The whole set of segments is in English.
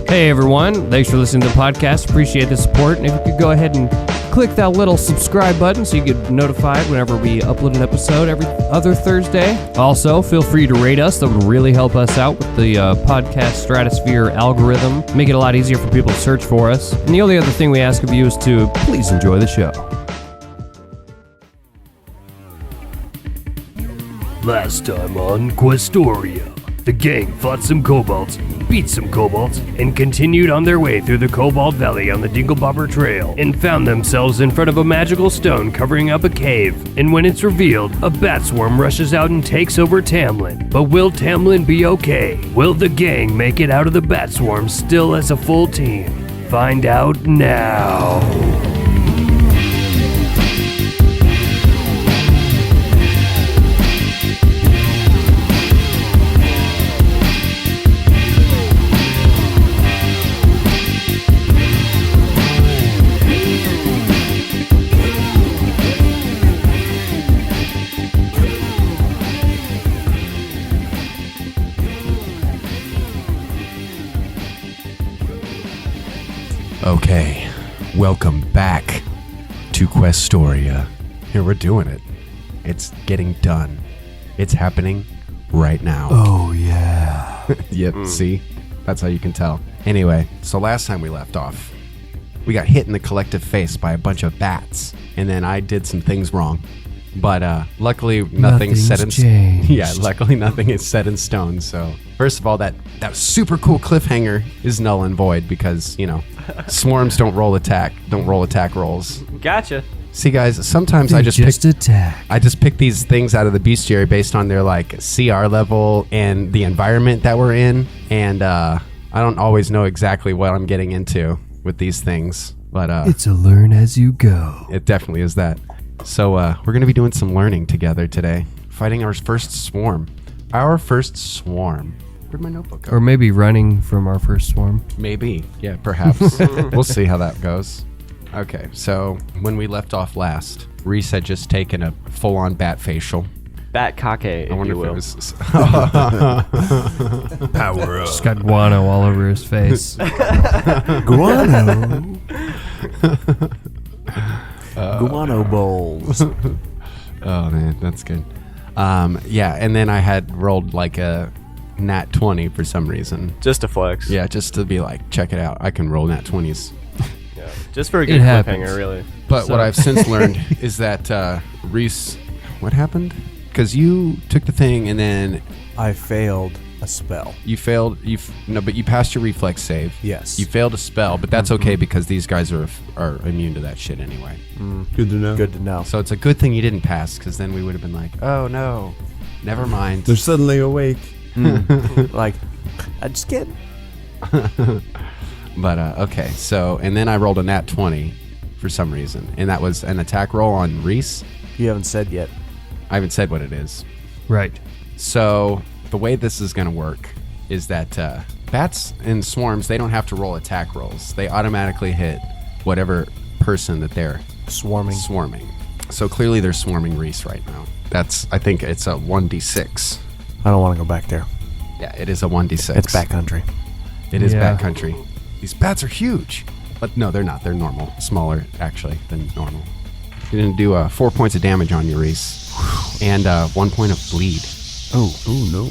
Hey everyone, thanks for listening to the podcast. Appreciate the support. And if you could go ahead and click that little subscribe button so you get notified whenever we upload an episode every other Thursday. Also, feel free to rate us. That would really help us out with the podcast stratosphere algorithm. Make it a lot easier for people to search for us. And the only other thing we ask of you is to please enjoy the show. Last time on Questoria, the gang fought some kobolds, beat some kobolds, and continued on their way through the Cobalt Valley on the Dinglebobber Trail, and found themselves in front of a magical stone covering up a cave. And when it's revealed, a bat swarm rushes out and takes over Tamlin. But will Tamlin be okay? Will the gang make it out of the bat swarm still as a full team? Find out now. Okay, welcome back to Questoria. Here, we're doing it. It's getting done. It's happening right now. Oh, yeah. Yep, see? That's how you can tell. Anyway, so last time we left off, we got hit in the collective face by a bunch of bats, and then I did some things wrong. But luckily, nothing's set in stone. Yeah, luckily nothing is set in stone. So first of all, that super cool cliffhanger is null and void because, you know, swarms don't roll attack rolls. Gotcha. See, guys, sometimes I just pick these things out of the bestiary based on their like CR level and the environment that we're in, and I don't always know exactly what I'm getting into with these things. But it's a learn as you go. It definitely is that. So we're going to be doing some learning together today, fighting our first swarm. Where'd my notebook go? Or maybe running from our first swarm. Maybe. Yeah, perhaps. We'll see how that goes. Okay, so when we left off last, Reese had just taken a full-on bat facial. Bat kake, if I wonder you if will. it was... Power up. Just got guano all over his face. Guano. Guano bowls. Oh, man, that's good. Yeah, and then I had rolled like a nat 20 for some reason. Just a flex. Yeah, just to be like, check it out. I can roll nat 20s. Yeah. Just for a good happens. cliffhanger, really. But what I've since learned is that Reese, what happened? Because you took the thing and then I failed a spell. you failed. But you passed your reflex save. Yes. You failed a spell, but that's okay because these guys are immune to that shit anyway. Good to know. Good to know. So it's a good thing you didn't pass, because then we would have been like, oh no, never mind. They're suddenly awake. Like, I just get. But okay, so and then I rolled a nat 20 for some reason, and that was an attack roll on Reese. You haven't said yet. I haven't said what it is. Right. So the way this is going to work is that bats and swarms, they don't have to roll attack rolls. They automatically hit whatever person that they're Swarming. So clearly they're swarming Reese right now. I think it's a 1d6. I don't want to go back there. Yeah, it is a 1d6. It's backcountry. It is Yeah. backcountry. These bats are huge. But no, they're not. They're normal. Smaller, actually, than normal. You're going to do 4 points of damage on your Reese. And 1 point of bleed. Oh no.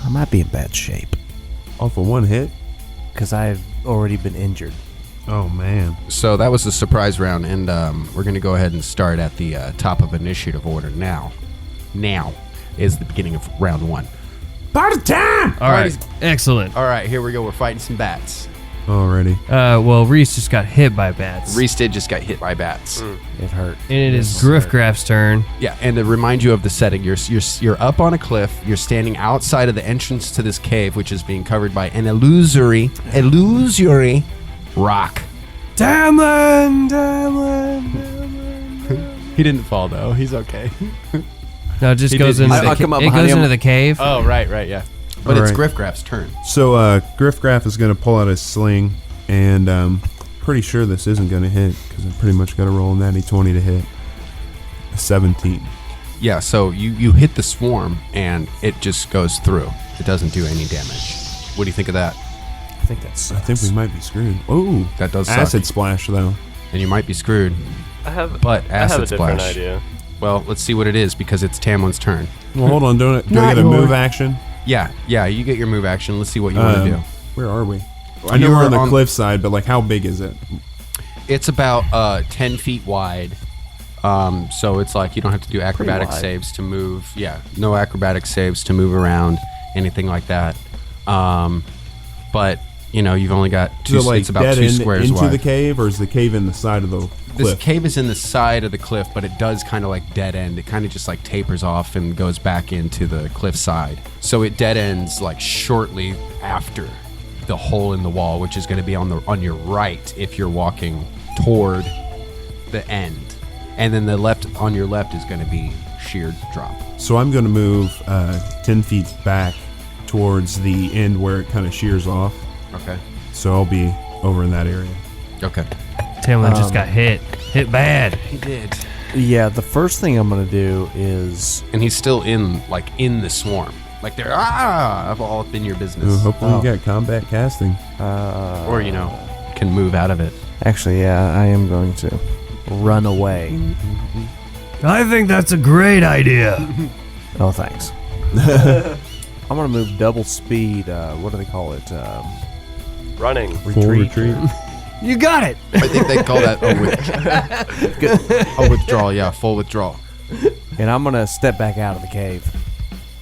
I might be in bad shape. Off of one hit? Because I've already been injured. Oh, man. So that was the surprise round, and we're going to go ahead and start at the top of initiative order now. Now is the beginning of round 1. Party time! All right. Excellent. All right, here we go. We're fighting some bats. Already. Well, Reese just got hit by bats. Reese did just got hit by bats. It hurt. And it is Griffgraph's turn. Yeah, and to remind you of the setting, you're up on a cliff. You're standing outside of the entrance to this cave, which is being covered by an illusory rock. Tamlin! He didn't fall though. He's okay. No, it just He goes did- into I'll the come up it behind goes him. into the cave. Oh, right, yeah. But All it's right. Griffgraph's turn. So, Griffgraff is going to pull out his sling, and pretty sure this isn't going to hit, because I pretty much got to roll a natty 20 to hit. A 17. Yeah, so you hit the swarm, and it just goes through. It doesn't do any damage. What do you think of that? I think that's. I think we might be screwed. Oh, That does suck. acid splash though. And you might be screwed. I have But I have a acid different splash. idea. Well, let's see what it is because it's Tamlin's turn. Well, hold on. Do I Not get a your- move action? Yeah, you get your move action. Let's see what you want to do. Where are we? I know we're You're on the on- cliff side, but like, how big is it? It's about 10 feet wide. So it's like you don't have to do acrobatic wide. saves to move. Yeah, no acrobatic saves to move around, anything like that. But you've only got two. Is it like It's about dead 2 end squares into wide. the cave, or is the cave in the side of the This cliff? cave is in the side of the cliff, but it does kind of like dead end. It kind of just like tapers off and goes back into the cliff side. So it dead ends like shortly after the hole in the wall, which is going to be on your right if you're walking toward the end, and then the left on your left is going to be sheer drop. So I'm going to move 10 feet back towards the end where it kind of shears off. Okay. So I'll be over in that area. Okay. Tamlin just got hit bad. He did. Yeah, the first thing I'm gonna do is And he's still in the swarm. Like they're all up in your business. Ooh, hopefully you got combat casting. Or can move out of it. actually, yeah, I am going to run away. I think that's a great idea. Oh, thanks. I'm gonna move double speed. What do they call it? Running. Full retreat. You got it. I think they call that a withdrawal. Yeah, full withdrawal. And I'm gonna step back out of the cave.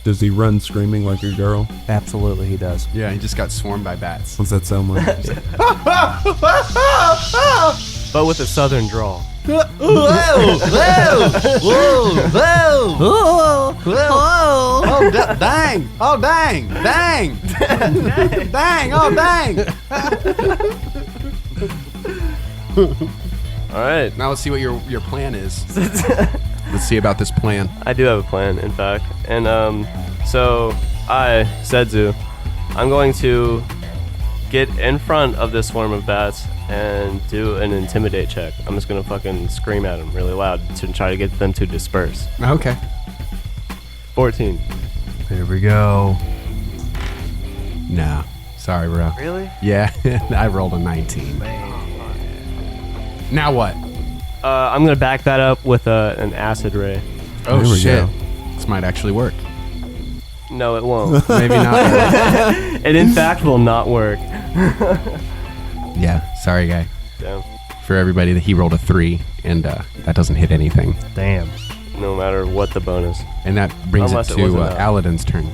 Does he run screaming like a girl? Absolutely, he does. Yeah, he just got swarmed by bats. What's that sound like? But with a southern drawl. Oh, dang! Oh, dang! Dang! Dang! Oh, dang! All right. Now let's see what your plan is. Let's see about this plan. I do have a plan, in fact. And so I, Sedzu, I'm going to get in front of this swarm of bats and do an intimidate check. I'm just gonna fucking scream at them really loud to try to get them to disperse. Okay. 14. Here we go. No. Sorry, bro. Really? Yeah, I rolled a 19. Now what? I'm gonna back that up with an acid ray. Oh, There we shit. go. This might actually work. No, it won't. Maybe not. It in fact will not work. Yeah, sorry, guy. Damn. For everybody, he rolled a 3, and that doesn't hit anything. Damn. No matter what the bonus. And that brings Unless it it to wasn't a- Aladdin's turn.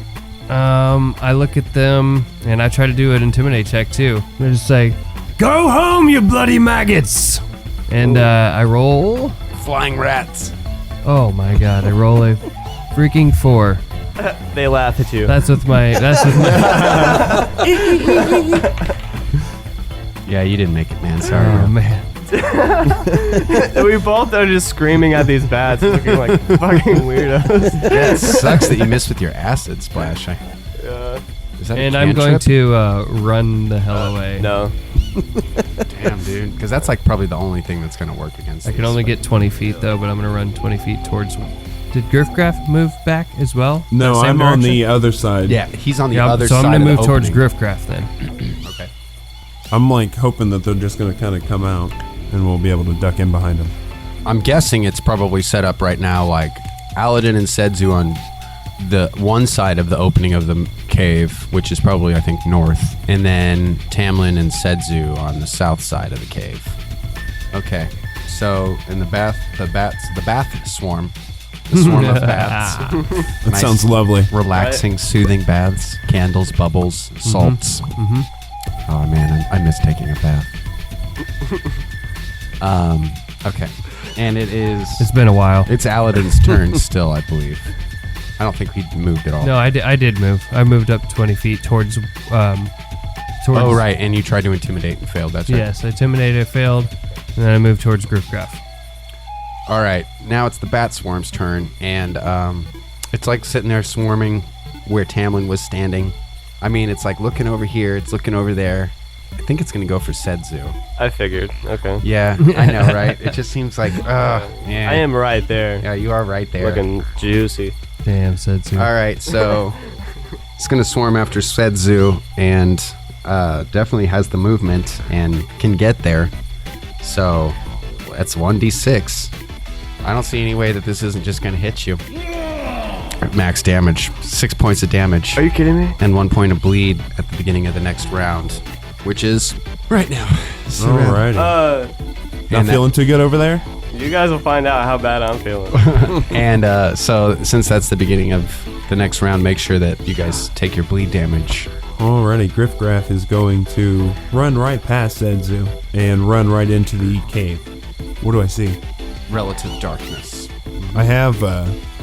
I look at them and I try to do an intimidate check too. I just say, "Go home, you bloody maggots!" And I roll. Flying rats. Oh my god! I roll a freaking 4. They laugh at you. That's with my. Yeah, you didn't make it, man. Sorry, Oh bro. man. We both are just screaming at these bats, looking like fucking weirdos. Yeah, it sucks that you missed with your acid splash. Is that a And I'm going cantrip? to run the hell away. No. Damn, dude. Because that's like probably the only thing that's going to work against I can this. only get 20 feet though, but I'm going to run 20 feet towards. Did Griffcraft move back as well? No, That same I'm on direction? the other side. Yeah, he's on the Yeah, other so side I'm gonna of move the towards opening. Griffcraft then. Okay. I'm like hoping that they're just going to kind of come out and we'll be able to duck in behind them. I'm guessing it's probably set up right now like Aladdin and Sedzu on the one side of the opening of the cave, which is probably, I think, north, and then Tamlin and Sedzu on the south side of the cave. Okay, so in the bath swarm, the swarm of bats. That Nice, sounds lovely. relaxing, soothing baths, candles, bubbles, salts. Oh man, I miss taking a bath. Okay, and It's been a while. it's Aladdin's turn still, I believe. I don't think he moved at all. No, I did move. I moved up 20 feet towards. Oh, right, and you tried to intimidate and failed. That's right. Yes, I intimidated, failed, and then I moved towards Griffcraft. All right, now it's the bat swarm's turn, and it's like sitting there swarming where Tamlin was standing. I mean, it's like looking over here, it's looking over there. I think it's going to go for Sedzu. I figured. Okay. Yeah, I know, right? It just seems like, yeah. I am right there. Yeah, you are right there. Looking juicy. Damn, said so. All right, so it's going to swarm after Sedzu, and definitely has the movement and can get there. So that's 1d6. I don't see any way that this isn't just going to hit you. Max damage, 6 points of damage. Are you kidding me? And 1 point of bleed at the beginning of the next round, which is right now. Alrighty. Not and feeling too good over there? You guys will find out how bad I'm feeling. And so since that's the beginning of the next round, make sure that you guys take your bleed damage. Alrighty, Griffgraff is going to run right past Zenzu and run right into the cave. What do I see? Relative darkness. I have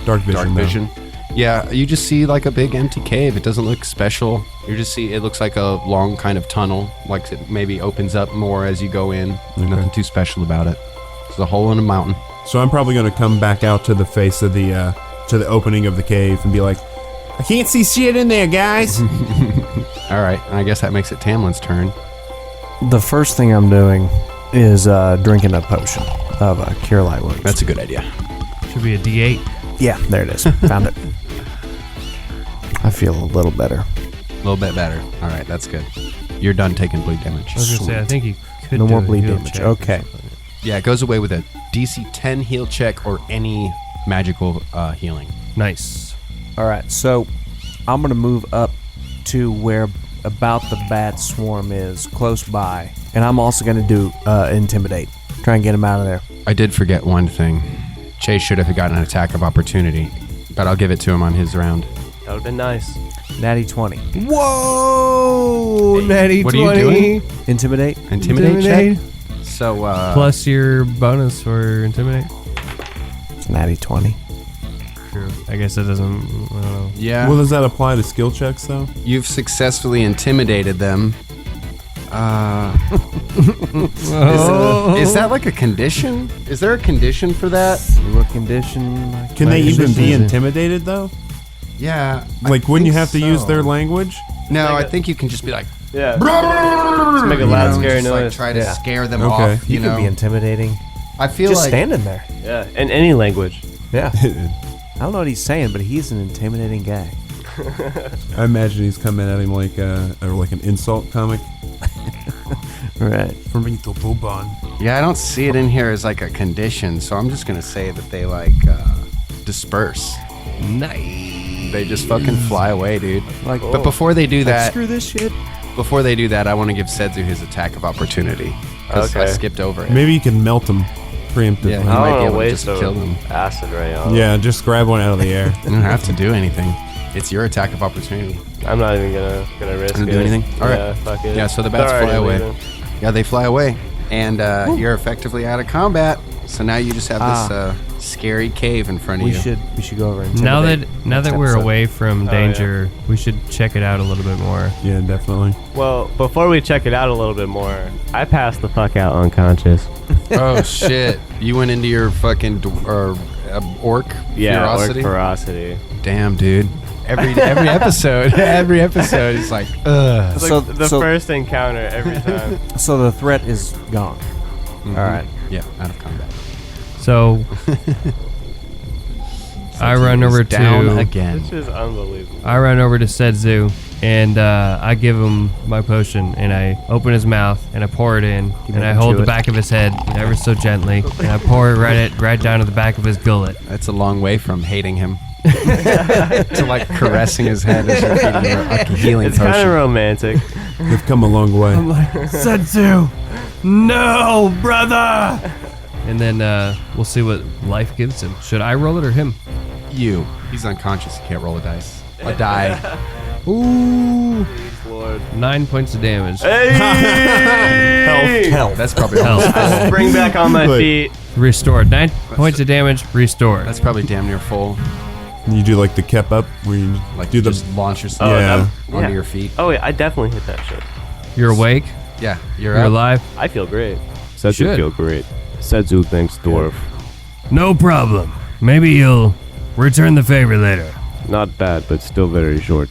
dark vision. Dark though. vision. Yeah, you just see like a big empty cave. It doesn't look special. You just see it looks like a long kind of tunnel, like it maybe opens up more as you go in. Okay. Nothing too special about it. It's a hole in a mountain. So I'm probably going to come back out to the face of the to the opening of the cave and be like, I can't see shit in there, guys. All right, and I guess that makes it Tamlin's turn. The first thing I'm doing is drinking a potion of Cure Light Wounds. That's a good idea. Should be a D8. Yeah, there it is. Found it. I feel a little better. A little bit better. All right, that's good. You're done taking bleed damage. I was gonna say I think you could No do more a bleed heal damage. check or Okay. something. Yeah, it goes away with a DC 10 heal check or any magical healing. Nice. All right, so I'm going to move up to where about the bat swarm is, close by. And I'm also going to do Intimidate. Try and get him out of there. I did forget one thing. Chase should have gotten an attack of opportunity, but I'll give it to him on his round. That would have been nice. Natty 20. Whoa! Natty What are you 20. doing? Intimidate? Intimidate check? So, Plus your bonus for Intimidate. It's Natty 20. True. I guess that doesn't. I don't know. yeah, Well, does that apply to skill checks, though? you've successfully intimidated them. Is that like a condition? Is there a condition for that? What condition? Can they even be condition. intimidated, though? Yeah. Like, wouldn't you have to use their language? No, Like I think you can just be like, Yeah. Just make a loud, scary just noise. like try to Yeah. scare them Okay. off. You You can know, be intimidating. I feel Just like standing there. Yeah, in any language. Yeah. I don't know what he's saying, but he's an intimidating guy. I imagine he's coming at him like an insult comic. Right. For me to Boban. Yeah, I don't see it in here as like a condition, so I'm just gonna say that they like disperse. Nice. They just fucking fly away, dude. Like, But before they do that, screw this shit. I want to give Setsu his attack of opportunity because I Okay. skipped over it. Maybe you can melt them preemptively. Yeah. I might don't be want able to to waste just kill them. acid ray on. Yeah, just grab one out of the air. You don't have to do anything. It's your attack of opportunity. I'm not even gonna risk Gonna it. do anything? All right. Yeah, fuck it. Yeah, so the bats They're fly already away. leaving. Yeah, they fly away, and you're effectively out of combat. So now you just have this scary cave in front of We you. should go over and Now that intimidate now that next we're episode. away from danger, we should check it out a little bit more. Yeah, definitely. Well, before we check it out a little bit more, I passed the fuck out unconscious. Oh shit! You went into your fucking orc ferocity. Orc ferocity. Damn, dude. Every episode, is like, ugh. It's like So- the so- first encounter every time. So the threat is gone. Mhm. All right. Yeah, out of combat. So I run over down to again. This is unbelievable. I run over to Setsu and I give him my potion and I open his mouth and I pour it in You and make I him hold chew the it. back of his head ever so gently and I pour it right down to the back of his gullet. That's a long way from hating him to like caressing his head as you're feeding him a healing It's potion. kind of romantic. They've come a long way. Setsu, no, brother. And then we'll see what life gives him. Should I roll it or him? You. He's unconscious. He can't roll a dice. A die. Ooh, Lord. 9 points of damage. Hey! Health. That's probably Health. I spring back on my Look. feet. Restored. 9 points of damage. Restored. That's probably damn near full. You do like the kep up where you Like do you the just launch yourself Yeah. onto Yeah. your feet. Oh wait, I definitely hit that shit. You're awake. Yeah, you're You're up. alive. I feel great. Should. feel great. Setsu thanks dwarf. No problem. Maybe you'll return the favor later. Not bad, but still very short.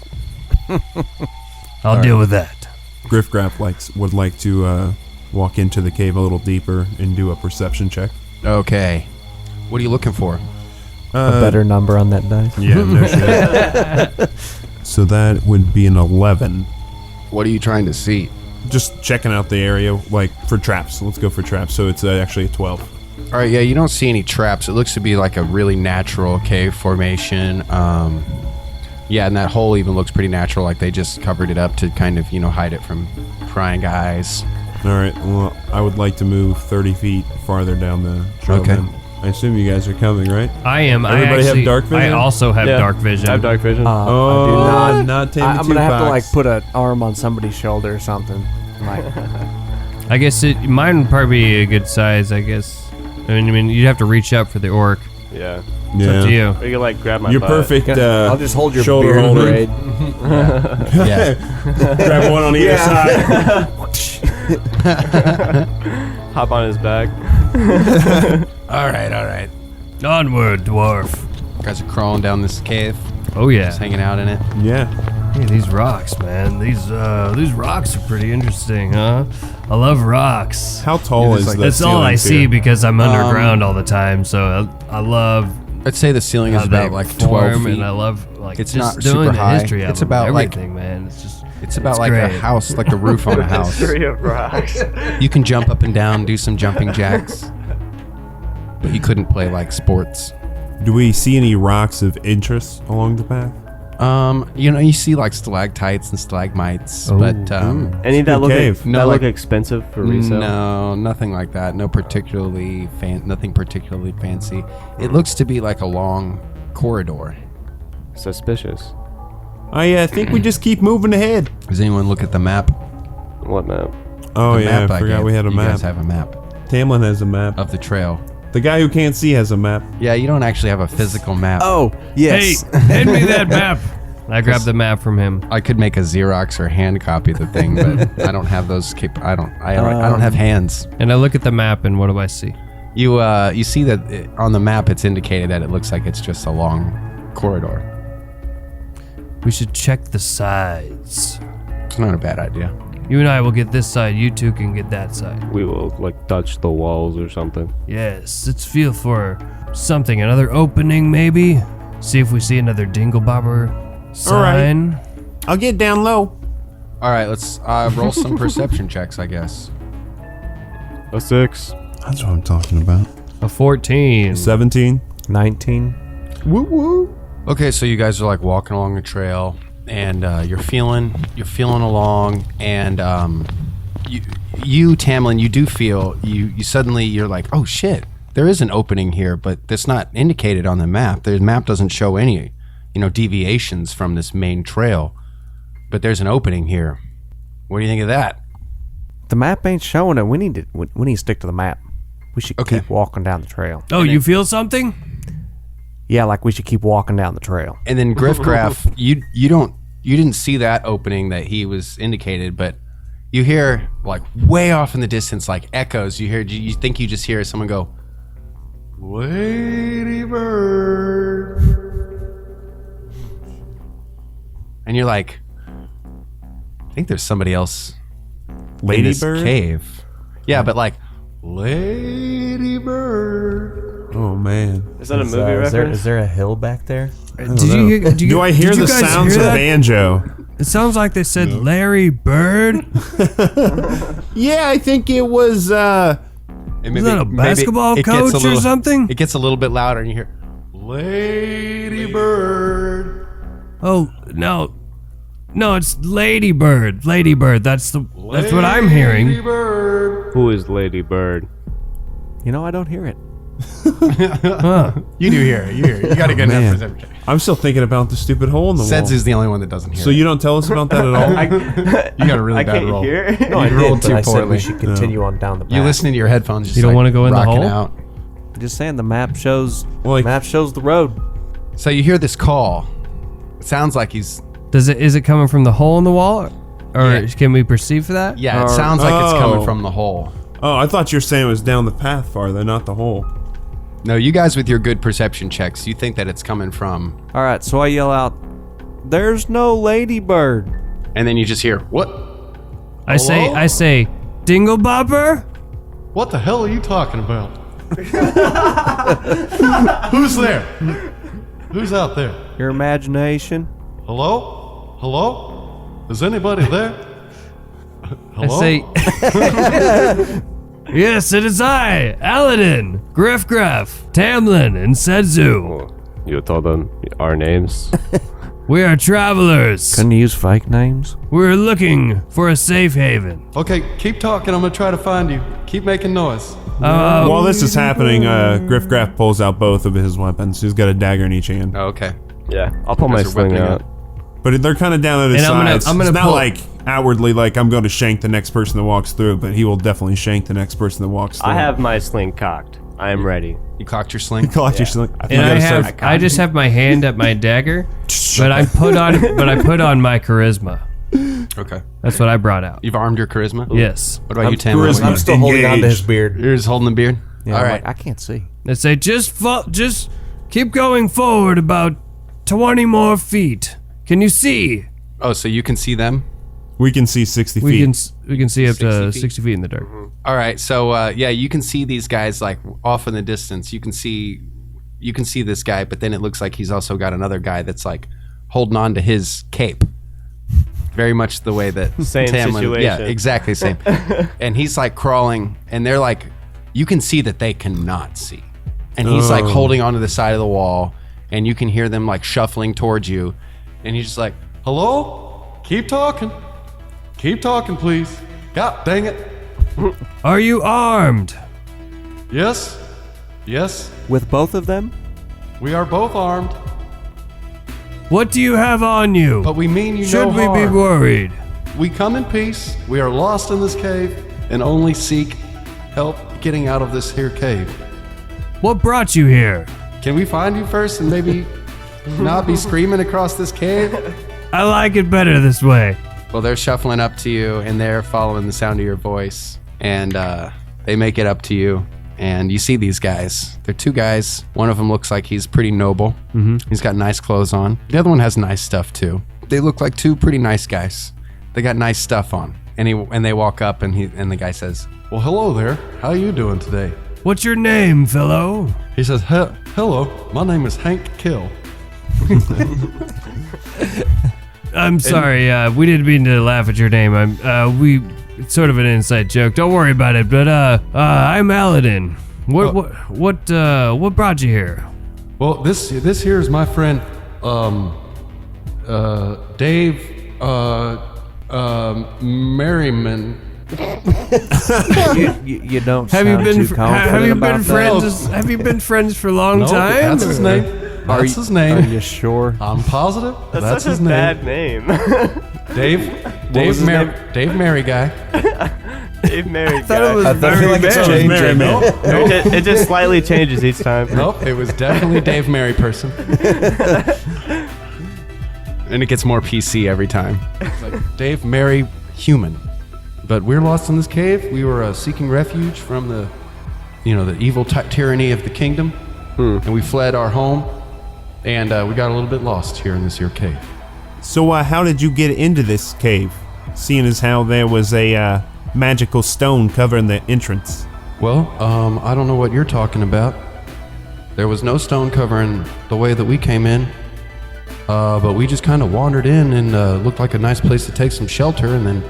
I'll deal with that. Griffgraff would like to walk into the cave a little deeper and do a perception check. Okay. What are you looking for? A better number on that dice. Yeah, no shit. So that would be an 11. What are you trying to see? Just checking out the area, like, for traps. Let's go for traps. So it's actually a 12. All right, yeah, you don't see any traps. It looks to be like a really natural cave formation. Yeah, and that hole even looks pretty natural, like they just covered it up to kind of, hide it from prying eyes. All right, well, I would like to move 30 feet farther down the trail. Okay. Then. I assume you guys are coming, right? I am. Everybody have dark vision? I also have Yeah, dark vision. I have dark vision. I do not. not Tammy I'm gonna have to Two-Fox. put an arm on somebody's shoulder or something. Like, I guess mine would probably be a good size. I guess. I mean, you'd have to reach up for the orc. Yeah. It's up to you. Or you can like grab my You're butt. perfect. I'll just hold your shoulder beard holder. braid. Yeah. Grab one on either side. Hop on his back. All right. Onward, dwarf. You guys are crawling down this cave, Oh yeah. just hanging out in it. Yeah. Hey, these rocks, man. These rocks are pretty interesting, huh? I love rocks. How tall is like- the That's all I ceiling see here? because I'm underground all the time. So I love I'd say the ceiling is how they about like 12 form, feet. and I love It's just not doing super the high. history of It's them, about, like- everything, man. It's just It's about it's like a great. house, like the roof on a house. History of rocks. You can jump up and down, do some jumping jacks, but you couldn't play like sports. Do we see any rocks of interest along the path? You see like stalactites and stalagmites, but Any that look cave. No, that like- look expensive for resale? no, nothing like that. Nothing particularly fancy. It looks to be like a long corridor. Suspicious. I think we just keep moving ahead. Does anyone look at the map? What map? Oh, The yeah, map I forgot gave. we had a You map. guys have a map Tamlin has a map. of the trail. The guy who can't see has a map. Yeah, you don't actually have a physical map. Oh, Hey, yes. hand me that map. I grabbed the map from him. I could make a Xerox or hand copy of the thing, but I don't have those. I don't have hands. And I look at the map, and what do I see? You see that on the map it's indicated that it looks like it's just a long corridor. We should check the sides. It's not a bad idea. You and I will get this side. You two can get that side. We will like touch the walls or something. Yes, let's feel for something. Another opening, maybe? See if we see another Dinglebobber sign. I'll get down low. All right, let's roll some perception checks, I guess. A 6. That's what I'm talking about. A 14. 17. 19. Woo woo. Okay, so you guys are like walking along the trail, and you're feeling along, and you Tamlin, you do feel you suddenly you're like, oh shit, there is an opening here, but that's not indicated on the map. The map doesn't show any deviations from this main trail, but there's an opening here. What do you think of that? The map ain't showing it. We need to stick to the map. We should Okay. keep walking down the trail. Oh, you feel something? Yeah, like we should keep walking down the trail. And then Griffcraft, you didn't see that opening that he was indicated, but you hear like way off in the distance, like echoes. You think you just hear someone go, "Lady Bird," and you're like, I think there's somebody else in Lady this Bird? cave. Yeah, but like Lady Bird. Oh, man. Is that a movie reference? Is there a hill back there? Do I hear the sounds of banjo? It sounds like they said Larry Bird. Yeah, I think it was, And Is that a basketball it gets coach a little- or something? It gets a little bit louder, and you hear Lady Bird. Oh, no. No, it's Lady Bird. Lady Bird. That's what I'm hearing. Who is Lady Bird? I don't hear it. You do hear it. You hear it. You got to get man. enough perception. I'm still thinking about the stupid hole in the wall. Sedzu's the only one that doesn't hear So it. you don't tell us about that at all? You got a really I bad can't roll. hear. No, I You rolled did, too but I said poorly. we should continue on down the path. You listening to your headphones. Just You don't like wanna go in the rocking hole? out. Just saying the map shows. Like- map shows the road. So you hear this call. It sounds like he's. Is it coming from the hole in the wall? Or Yeah. can we perceive that? Yeah, it Or- sounds like it's coming Oh. from the hole. Oh, I thought you were saying it was down the path farther, not the hole. No, you guys with your good perception checks, you think that it's coming from, All right, so I yell out, "There's no ladybird." and then you just hear what? I say, Dinglebobber? What the hell are you talking about? Who's there? Who's out there? Your imagination. Hello? Hello? Is anybody there? Hello? I say, yes, it is I, Aladdin, Griff, Tamlin, and Sedzu. You told them our names. We are travelers. Couldn't you use fake names? We're looking for a safe haven. Okay, keep talking. I'm gonna try to find you. Keep making noise. While this is happening, Griff Graff pulls out both of his weapons. He's got a dagger in each hand. Oh, okay. Yeah, I'll pull my Guys are sling whipping out. But they're kind of down at his And I'm sides. gonna It's not pull- like outwardly like I'm going to shank the next person that walks through, but he will definitely shank the next person that walks through. I have my sling cocked. I am ready. You cocked your sling. Collect your sling. And I just have my hand at my dagger, but I put on my charisma. Okay. That's what I brought out. You've armed your charisma? Yes. What about you, Tamlin? charisma. I'm still holding on to his beard. You're just holding the beard? Yeah, All I'm right. like, I can't see. They say just keep going forward about 20 more feet. Can you see? Oh, so you can see them? We can see 60 We feet. can see up 60 to feet? 60 feet in the dark. All right. So, yeah, you can see these guys like off in the distance. You can see this guy, but then it looks like he's also got another guy that's like holding on to his cape. Very much the way that Same situation. Yeah, exactly same. And he's like crawling, and they're like, you can see that they cannot see. And he's like holding onto the side of the wall, and you can hear them like shuffling towards you. And he's just like, hello? Keep talking. Keep talking, please. God dang it. Are you armed? Yes. Yes. With both of them? We are both armed, What do you have on you? but we mean you Should no we be harm. worried? We come in peace. We are lost in this cave and only seek help getting out of this here cave. What brought you here? Can we find you first and maybe not be screaming across this cave? I like it better this way. Well, they're shuffling up to you and they're following the sound of your voice, and they make it up to you. And you see these guys. They're two guys. One of them looks like he's pretty noble. Mm-hmm. He's got nice clothes on. The other one has nice stuff too. They look like two pretty nice guys. They got nice stuff on. And they walk up and the guy says, "Well, hello there. How you doing today?" What's your name, fellow? He says, "Hello. My name is Hank Kill." I'm sorry, we didn't mean to laugh at your name. It's sort of an inside joke. Don't worry about it. But I'm Aladdin. What brought you here? Well, this here is my friend, Dave, Merriman. You don't Have you sound been too confident have you about been that. friends? Have you been friends for a long No, time? that's his name. That's his name. Are you sure? I'm positive. That's his such a bad name. Dave Mary guy. Dave Mary I thought it was guy. I feel like it's Mary. changing. It just slightly changes each time. Nope, it was definitely Dave Mary person. And it gets more PC every time. It's like Dave Mary human. But we're lost in this cave. We were seeking refuge from the evil tyranny of the kingdom. And we fled our home. And we got a little bit lost here in this here cave. So, how did you get into this cave? Seeing as how there was a magical stone covering the entrance. Well, I don't know what you're talking about. There was no stone covering the way that we came in. But we just kind of wandered in and looked like a nice place to take some shelter, and then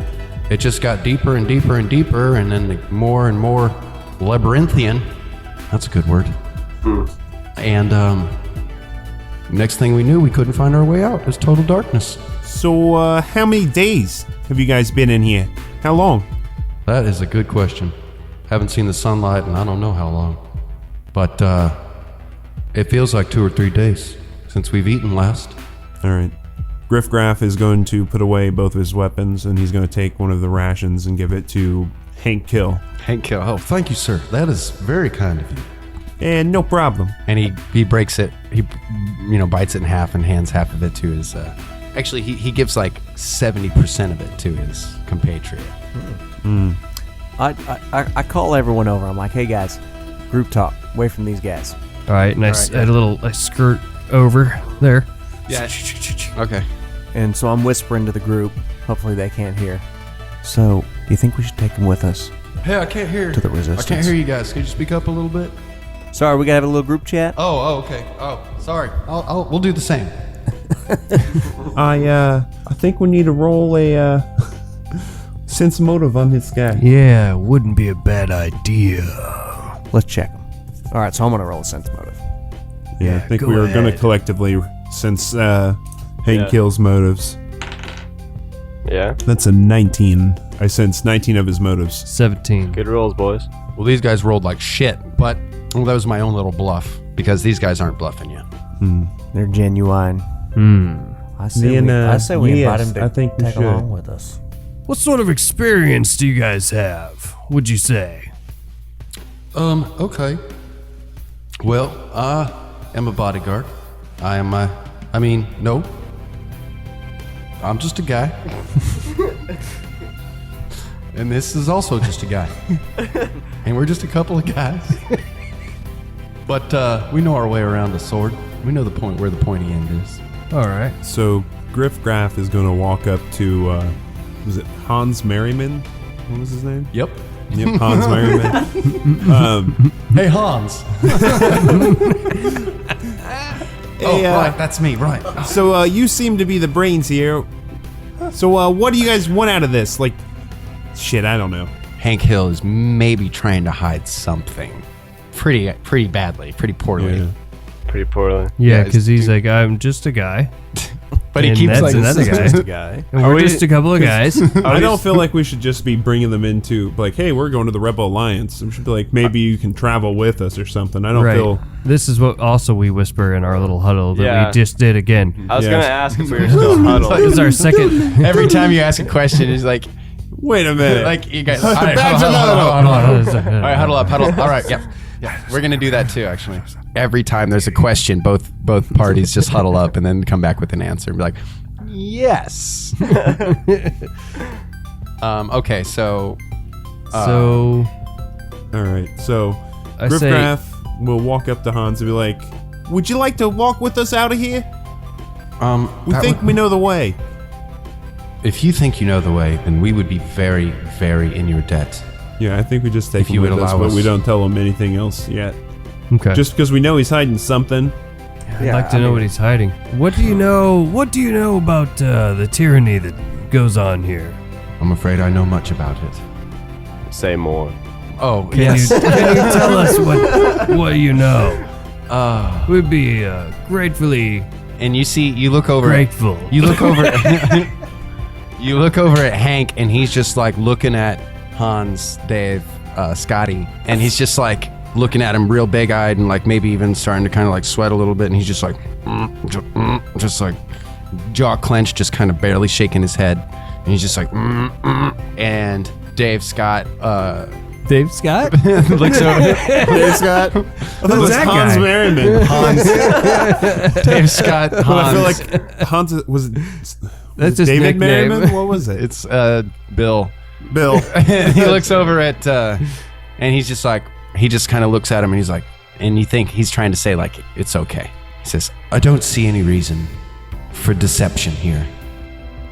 it just got deeper and deeper and deeper, and then more and more labyrinthian. That's a good word. And next thing we knew, we couldn't find our way out. It was total darkness. So, how many days have you guys been in here? How long? That is a good question. Haven't seen the sunlight in I don't know how long. But it feels like 2 or 3 days since we've eaten last. All right. Griff Graff is going to put away both of his weapons, and he's going to take one of the rations and give it to Hank Kill. Hank Kill. Oh, thank you, sir. That is very kind of you. And no problem. And he breaks it. He bites it in half and hands half of it to his. Actually, he gives like 70% of it to his compatriot. I call everyone over. I'm like, hey guys, group talk. Away from these guys. All right, and I skirt over there. Yeah. Okay. And so I'm whispering to the group. Hopefully they can't hear. So, do you think we should take him with us? Hey, I can't hear. To the resistance. I can't hear you guys. Can you speak up a little bit? Sorry, we gotta have a little group chat. Oh, okay. Oh, sorry. We'll do the same. I think we need to roll a sense motive on this guy. Yeah, wouldn't be a bad idea. Let's check him. All right, so I'm gonna roll a sense motive. Yeah, I think go we were going to ahead. collectively sense Hank Yeah. Kill's motives. Yeah. That's a 19. I sense 19 of his motives. 17. Good rolls, boys. Well, these guys rolled like shit, but that was my own little bluff because these guys aren't bluffing you. They're genuine. I say we invite him to I think we tag should. along with us. What sort of experience do you guys have, would you say? Okay. Well, I am a bodyguard. No. I'm just a guy. And this is also just a guy. And we're just a couple of guys. But we know our way around the sword. We know the point where the pointy end is. All right. So Griff Graff is going to walk up to, was it Hans Merriman? What was his name? Yep. Yep, Hans Merriman. Hey, Hans. Hey, right, that's me, right. So you seem to be the brains here. So what do you guys want out of this? Like, shit, I don't know. Hank Hill is maybe trying to hide something. Pretty badly, pretty poorly. Yeah. Pretty poorly. Yeah, Yeah, because he's like, I'm just a guy. But he And keeps that's like, another guy. Just a guy. And Are we're we- just a couple of guys. I don't feel like we should just be bringing them into, like, hey, we're going to the Rebel Alliance. We should be like, maybe you can travel with us or something. I don't Right. feel... This is what also we whisper in our little huddle that Yeah. we just did again. I was Yeah. gonna ask if we were still huddled. This is our second. every time you ask a question, it's like, Wait a minute. like you guys. All right, Back to huddle another up. All All right, huddle up, huddle. All right, yep. Yeah, we're gonna do that too. Actually, every time there's a question, both parties just huddle up and then come back with an answer and be like, yes. Okay, so So All right, so I Griff say, Graff will walk up to Hans and be like, would you like to walk with us out of here? We think we know the way. if you think you know the way, then we would be very, very in your debt. Yeah, I think we just take If him you would with us, allow but we us. don't tell him anything else yet. okay. Just because we know he's hiding something. I'd like to know what he's hiding. What do you know? What do you know about the tyranny that goes on here? I'm afraid I know much about it. Say more. Oh, Can you tell us what you know? We'd be gratefully and you look over. grateful. You look over. You look over at Hank, and he's just like looking at Hans, Dave, Scotty, and he's just like looking at him real big-eyed and like maybe even starting to kind of like sweat a little bit, and he's just like, just like jaw clenched, just kind of barely shaking his head, and he's just like, and Dave Scott Dave Scott? looks over. Dave Scott. I thought it was that Hans guy? Merriman. Dave Scott. But I feel like Hans was it That's his David nickname. Merriman? What was it? It's Bill. Bill. He looks over at and he's just like, he just kind of looks at him and he's like, and you think he's trying to say like, it's okay. He says, I don't see any reason for deception here.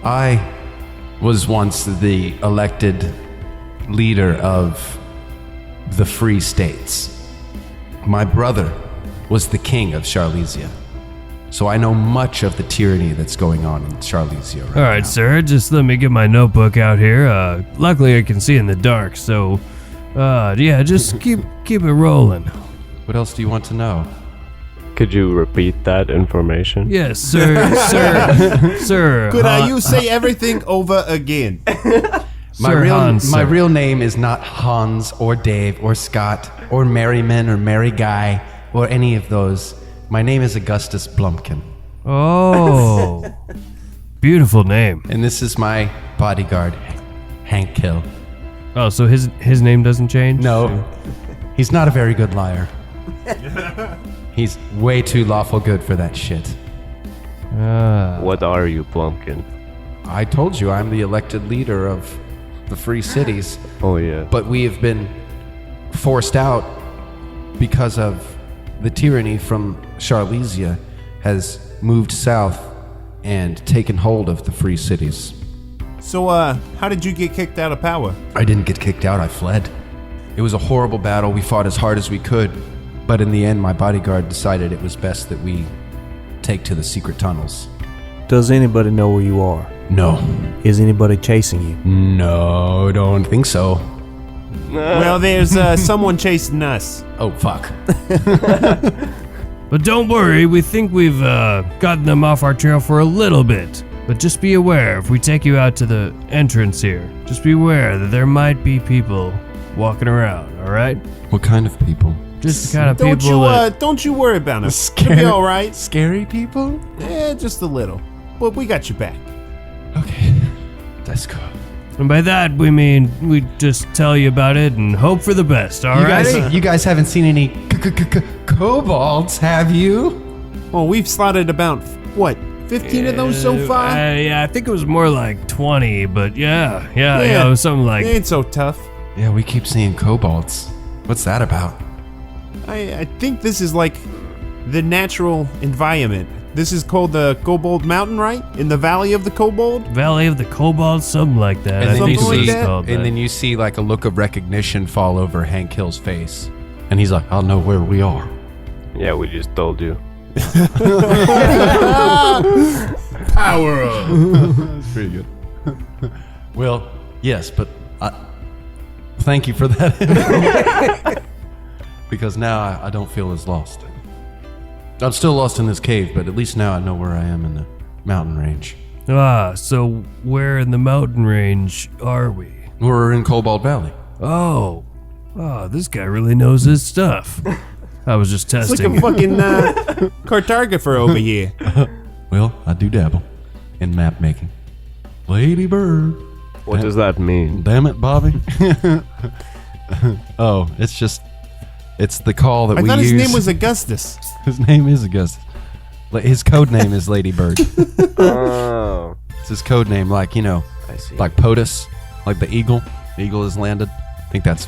I was once the elected leader of the Free States. My brother was the king of Charlesia. So I know much of the tyranny that's going on in Charlesia right All right, now. sir. Just let me get my notebook out here. Luckily, I can see in the dark, so yeah, just keep it rolling. What else do you want to know? Could you repeat that information? Yes, sir, sir. Could you say everything over again? My Sir Hans, my sir. real name is not Hans or Dave or Scott or Merriman or Mary Guy or any of those. My name is Augustus Blumpkin, Oh, beautiful name. and this is my bodyguard, Hank Hill. Oh, so his name doesn't change? No, he's not a very good liar. He's way too lawful good for that shit. What are you, Blumpkin? I told you I'm the elected leader of the Free Cities. Oh yeah. But we have been forced out because of the tyranny from Charlesia has moved south and taken hold of the Free Cities. So, how did you get kicked out of power? I didn't get kicked out, I fled. It was a horrible battle. We fought as hard as we could, but in the end, my bodyguard decided it was best that we take to the secret tunnels. Does anybody know where you are? No. Is anybody chasing you? No, don't think so. Well, there's someone chasing us. Oh, fuck. But don't worry, we think we've gotten them off our trail for a little bit. But just be aware, if we take you out to the entrance here, just be aware that there might be people walking around, alright? What kind of people? Just the kind of Don't people that... don't you worry about them. It'll be all right. Scary people? Yeah, just a little. But we got your back. Okay. That's cool. And by that, we mean we just tell you about it and hope for the best, alright? You guys haven't seen any kobolds, have you? Oh, we've slotted about, what, 15 of those so far? Yeah, I think it was more like 20, but yeah, it was something like... They ain't so tough. Yeah, we keep seeing kobolds. What's that about? I think this is like the natural environment. This is called the Kobold Mountain, right? In the Valley of the Kobold? Valley of the Kobold, something like that. And I then think you it was see, called that. and then you see like a look of recognition fall over Hank Hill's face, and he's like, "I'll know where we are." Yeah, we just told you. Power up! That's pretty good. Well, yes, but thank you for that. Because now I don't feel as lost. I'm still lost in this cave, but at least now I know where I am in the mountain range. So where in the mountain range are we? We're in Kobold Valley. Oh, this guy really knows his stuff. I was just It's like testing. a fucking cartographer over here. Well, I do dabble in map making. Lady Bird. What does that mean? Damn it, Bobby. Oh, it's the call that I we thought use. his name was Augustus. His name is Augustus. His code name is Lady Bird. Oh, It's his code name, like, you know, I see. like POTUS, like the eagle. The eagle has landed. I think that's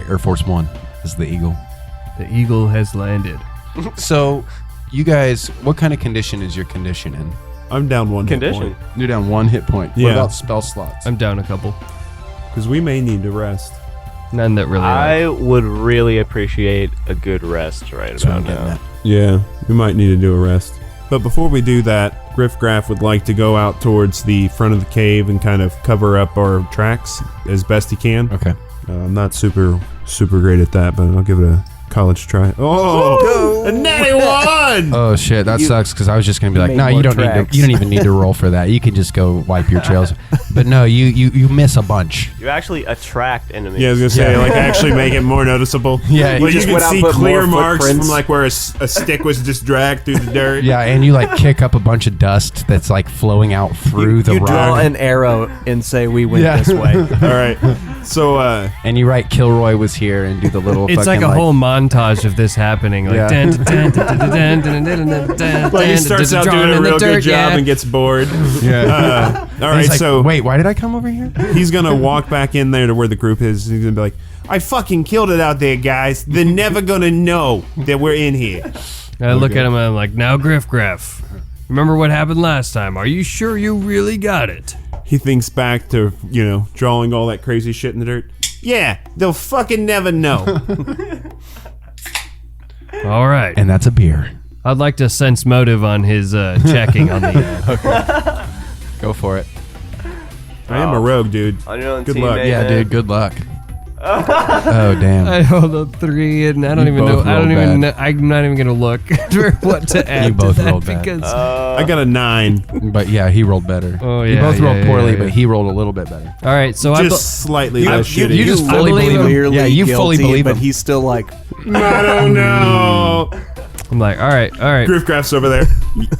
Air Force One. Is the eagle. The eagle has landed. So, you guys, what kind of condition is your condition in? I'm down one hit Condition. point. You're down 1 hit point. What Yeah. about spell slots? I'm down a couple. Because we may need to rest. None that really. I would really appreciate a good rest right That's what I'm about getting now. at. Yeah, we might need to do a rest. But before we do that, Griffgraff would like to go out towards the front of the cave and kind of cover up our tracks as best he can. Okay. I'm not super great at that, but I'll give it a college try. Oh, a natty one! Oh shit, that sucks because I was just gonna be like, made no, you more don't need to. tracks." You don't even need to roll for that. You can just go wipe your trails. But no, you miss a bunch. You actually attract enemies. Yeah, I was gonna say, Yeah. like, actually make it more noticeable. Yeah, like you you just can went out see and put clear more marks footprints. from like where a stick was just dragged through the dirt. Yeah, and you like kick up a bunch of dust that's like flowing out through the you Draw rock. an arrow and say we went Yeah. this way. All right. So, And you write Kilroy was here and do the little. It's like fucking, a whole montage of this happening. Like, Yeah. dun, dun, dun, dun, dun, dun, dun, dun, dun, dun, like he dun, starts dun, out dun, doing a in the real good dirt, job yeah. and gets bored. Yeah. All And right. he's like, So wait, why did I come over here? he's gonna walk back in there to where the group is. He's gonna be like, "I fucking killed it out there, guys. They're never gonna know that we're in here." I look at him and I'm like, now Griffgraff, remember what happened last time? Are you sure you really got it? He thinks back to, drawing all that crazy shit in the dirt. Yeah, they'll fucking never know. All right. And that's a beer. I'd like to sense motive on his checking on the... Go for it. I am a rogue, dude. On your own Good teammate, luck. Yeah, man. dude. Good luck. Oh damn. I rolled a 3 and I don't You even know. both I don't rolled even bad. know. I'm not even going to look for what to add You both to that rolled bad. because... I got a 9. But yeah, he rolled better. Oh, You yeah, both rolled yeah, poorly, yeah. but he rolled a little bit better. All right, so Just slightly less you shitty. just I fully believe believe him. him. Clearly Yeah, you fully guilty, believe but him. he's still like, I don't know. I'm like, all right. Griffgraff's over there.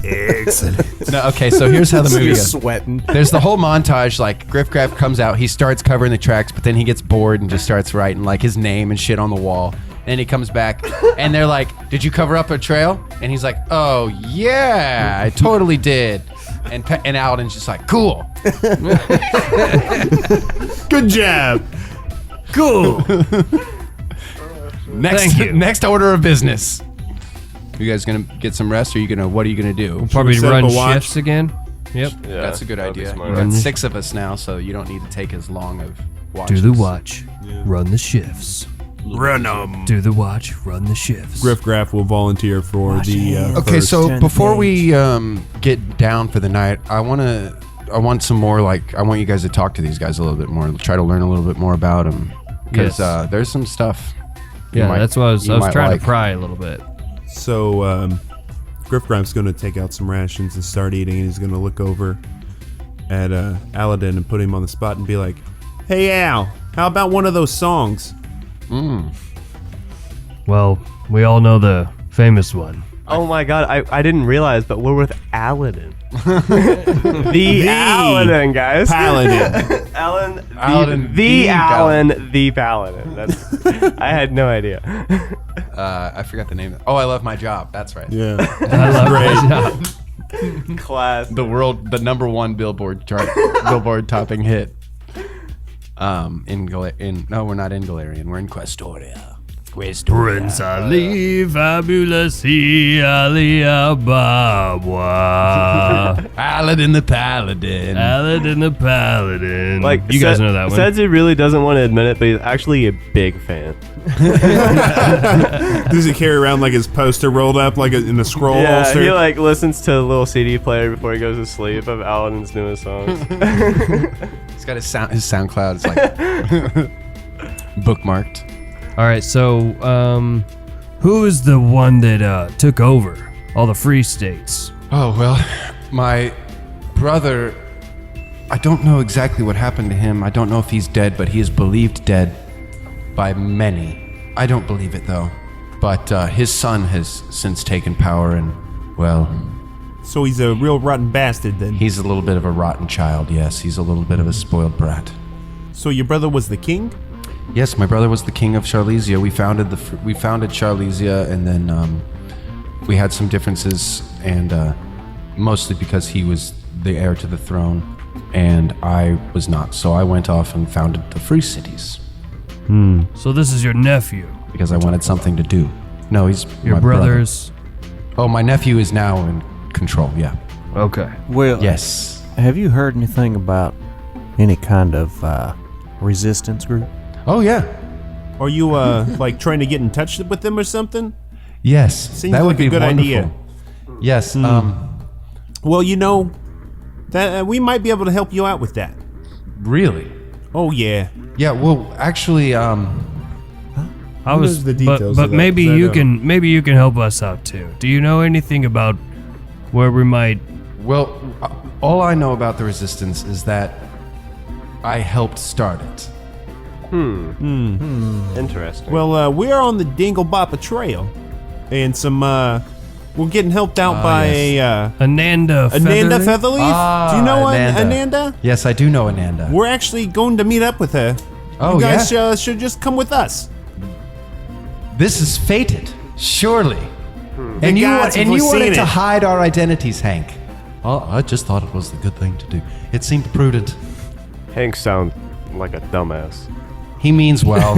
Excellent. No, okay, so here's how the movie just goes. sweating. There's the whole montage, like, Griffgraff comes out, he starts covering the tracks, but then he gets bored and just starts writing, like, his name and shit on the wall. And he comes back, and they're like, did you cover up a trail? And he's like, oh, yeah, I totally did. And Alden's just like, cool. Good job. Cool. Next, Thank you. next order of business. You guys gonna get some rest, or what are you gonna do? Probably set up run a watch? shifts again. Yep. Yeah, That's a good that'd be idea. smart. We've got Mhm. 6 of us now, so you don't need to take as long of watches. Do the watch. Run the shifts. Run 'em. Do the watch. Run the shifts. Griffgraff will volunteer for the Okay, first. so before we get down for the night, I want to want some more. Like, I want you guys to talk to these guys a little bit more. Try to learn a little bit more about them because there's some stuff. That's what I was trying to pry a little bit. So, Griff Grime's going to take out some rations and start eating, and he's going to look over at Aladdin and put him on the spot and be like, "Hey, Al, how about one of those songs?" Well, we all know the famous one. Oh my god, I didn't realize, but we're with Aladdin. the Aladdin, guys. Paladin. Alan, the Paladin. That's, I had no idea. I forgot the name. Oh, I Love My Job. That's right. Yeah. I love my job. Class. The #1 Billboard chart, Billboard topping hit. No, we're not in Galarian. We're in Questoria. Prince Ali, fabulous he, Ali Ababa. Aladdin the Paladin. Aladdin the Paladin. Like, you guys know that one. Sedzu really doesn't want to admit it, but he's actually a big fan. Does he carry around like his poster rolled up like in a scroll Yeah, holster? he like listens to a little CD player before he goes to sleep of Aladdin's newest songs. He's got his SoundCloud. It's like bookmarked. All right, so who is the one that took over all the free states? Oh, well, my brother, I don't know exactly what happened to him. I don't know if he's dead, but he is believed dead by many. I don't believe it, though. But his son has since taken power, and, well... So he's a real rotten bastard, then? He's a little bit of a rotten child, yes. He's a little bit of a spoiled brat. So your brother was the king? Yes, my brother was the king of Charlesia. We founded Charlesia, and then we had some differences, and mostly because he was the heir to the throne, and I was not. So I went off and founded the Free Cities. So this is your nephew. Because I wanted something to do. No, he's Your my brothers. brother. Oh, my nephew is now in control, yeah. Okay. Well, Yes. have you heard anything about any kind of resistance group? Oh, yeah. Are you like trying to get in touch with them or something? Yes. Seems that would like a be good wonderful. idea. Yes. Well, you know, that we might be able to help you out with that. Really? Oh yeah. Yeah, well, actually, I Who was knows the details but of that? maybe 'Cause I you don't. can help us out too. Do you know anything about where we might? well, all I know about the resistance is that I helped start it. Interesting. Well, we're on the Dinglebopper Trail, and we're getting helped out by Ananda Ananda Featherleaf? Featherleaf. Do you know Ananda? Yes, I do know Ananda. We're actually going to meet up with her. Oh, you guys yeah? should just come with us. This is fated, surely. The And you gods have wanted foreseen to it. hide our identities, Hank. Oh, I just thought it was the good thing to do. It seemed prudent. Hank sounds like a dumbass. He means well.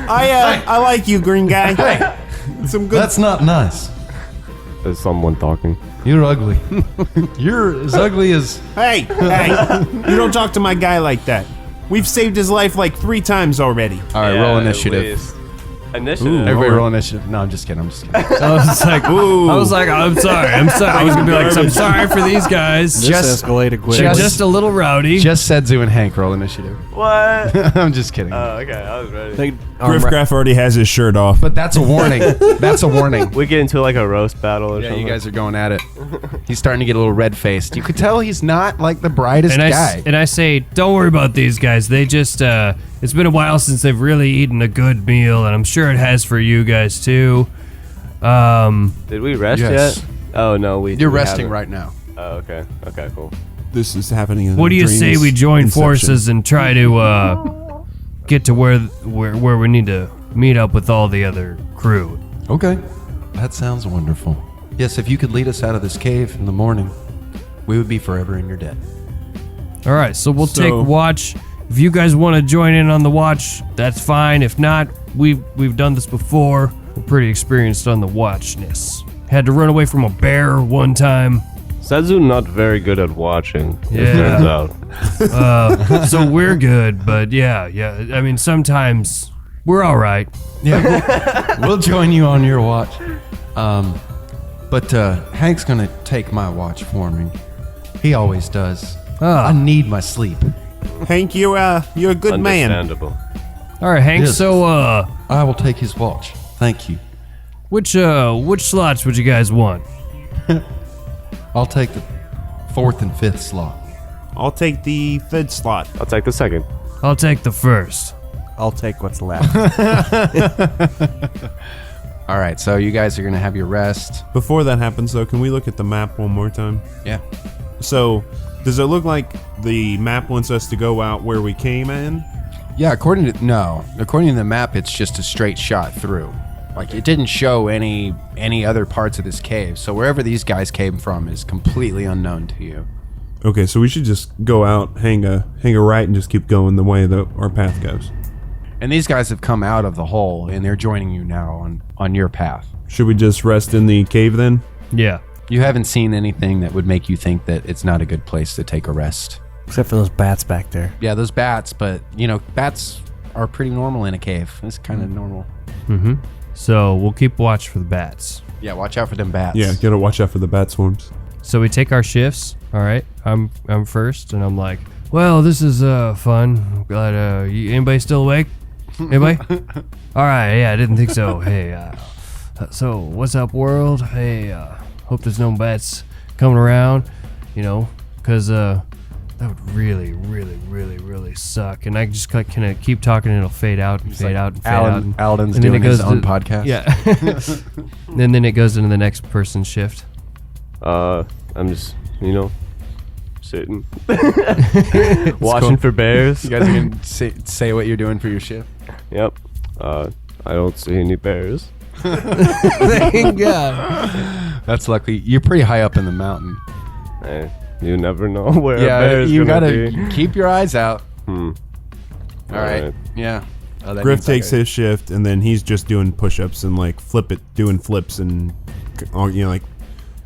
I like you, green guy. Some good. That's not nice. Is someone talking? You're ugly. You're as ugly as... Hey, you don't talk to my guy like that. We've saved his life like 3 times already. All right, roll initiative. Initiative. Everybody roll initiative. No, I'm just kidding. I was like, I'm sorry. I was gonna be like, I'm sorry for these guys. This Just- escalated quick. They're just a little rowdy. Just Sedzu and Hank roll initiative. What? I'm just kidding. Okay, I was ready. Griff Graff already has his shirt off. But that's a warning. That's a warning. We get into like a roast battle or Yeah, something. you guys are going at it. He's starting to get a little red-faced. You could tell he's not like the brightest guy. I say, don't worry about these guys. They just it's been a while since they've really eaten a good meal, and I'm sure it has for you guys too. Did we rest Yes. yet? Oh no, You're we resting haven't. right now. Oh, okay. Okay, cool. This is happening in What do you dreams say we join inception. forces and try to get to where we need to meet up with all the other crew? Okay. That sounds wonderful. Yes, if you could lead us out of this cave in the morning, we would be forever in your debt. All right, so we'll take So- watch. If you guys want to join in on the watch, that's fine. If not, we've done this before. We're pretty experienced on the watchness. Had to run away from a bear one time. Sedzu not very good at watching. Yeah. It turns out. So we're good, but yeah. I mean, sometimes we're all right. Yeah, we'll join you on your watch. But Hank's gonna take my watch for me. He always does. Ah. I need my sleep. Hank, you're a good man. Understandable. All right, Hank. Yes. So, I will take his watch. Thank you. which slots would you guys want? I'll take the 4th and 5th slot. I'll take the 5th slot. I'll take the second. I'll take the first. I'll take what's left. All right, so you guys are gonna have your rest. Before that happens, though, can we look at the map one more time? Yeah. So, does it look like the map wants us to go out where we came in? Yeah, according to the map, it's just a straight shot through. Like, it didn't show any other parts of this cave. So wherever these guys came from is completely unknown to you. Okay, so we should just go out, hang a right, and just keep going the way that our path goes. And these guys have come out of the hole, and they're joining you now on your path. Should we just rest in the cave then? Yeah. You haven't seen anything that would make you think that it's not a good place to take a rest. Except for those bats back there. Yeah, those bats, but, bats are pretty normal in a cave. It's kind of normal. Mm-hmm. So we'll keep watch for the bats. Yeah, watch out for them bats. Yeah, gotta watch out for the bat swarms. So we take our shifts. All right. I'm first, and I'm like, well, this is fun. I'm glad. Anybody still awake? Anybody? All right. Yeah, I didn't think so. Hey. So what's up, world? Hey. Hope there's no bats coming around. Because that would really, really, really, really suck. And I just kind of keep talking, and it'll fade out and fade out and fade out. Alden's and then doing it goes his own podcast. Yeah. And then it goes into the next person's shift. I'm just, sitting. Watching for bears. You guys are going to say what you're doing for your shift? Yep. I don't see any bears. Thank God. That's lucky. You're pretty high up in the mountain. Hey, you never know where a Yeah, bear's you gonna gotta be. keep your eyes out. Hmm. All right. Yeah. Oh, that Griff means I takes gotta- his shift, and then he's just doing push-ups and doing flips and like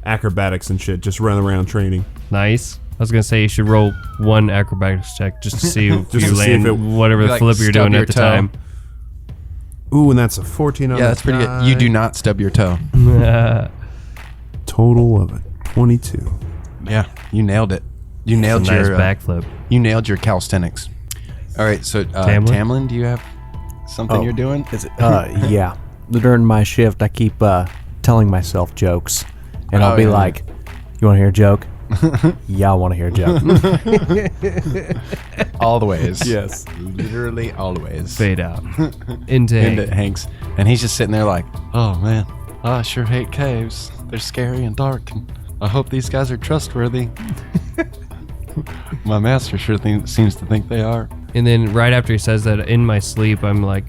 acrobatics and shit, just running around training. Nice. I was gonna say you should roll one acrobatics check just to see if Just you to see if land it- whatever You, the like, flip you're stub doing your at the toe. time. Ooh, and that's a 14 on Yeah, the that's pretty good. die. You do not stub your toe. Total of a 22. Yeah, you nailed it. You nailed Nice your backflip. You nailed your calisthenics. All right, so Tamlin? Tamlin, do you have something you're doing? Is it? Yeah. During my shift, I keep telling myself jokes, and I'll be yeah. like, "You want to hear a joke? Yeah, I want to hear a joke." All the ways. Yes. Literally all the ways. Fade out. Into Into Hank's, and he's just sitting there like, "Oh man, I sure hate caves. They're scary and dark, and I hope these guys are trustworthy." My master sure seems to think they are. And then right after he says that, in my sleep, I'm like,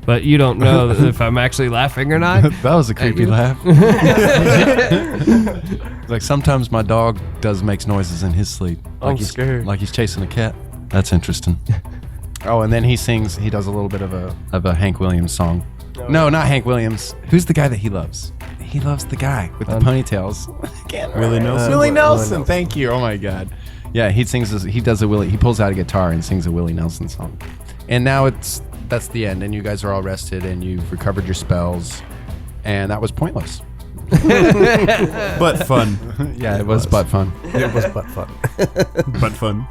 but you don't know if I'm actually laughing or not. That was a creepy laugh. Like sometimes my dog makes noises in his sleep. Like I'm he's scared. Like he's chasing a cat. That's interesting. Oh, and then he does a little bit of a Hank Williams song. No, not Hank Williams. Who's the guy that he loves? He loves the guy with the ponytails. Willie Nelson? Willie Nelson. Thank you. Oh my God. Yeah, he pulls out a guitar and sings a Willie Nelson song. And now that's the end, and you guys are all rested, and you've recovered your spells, and that was pointless. But fun. Yeah, it was butt fun. It was butt fun. But fun.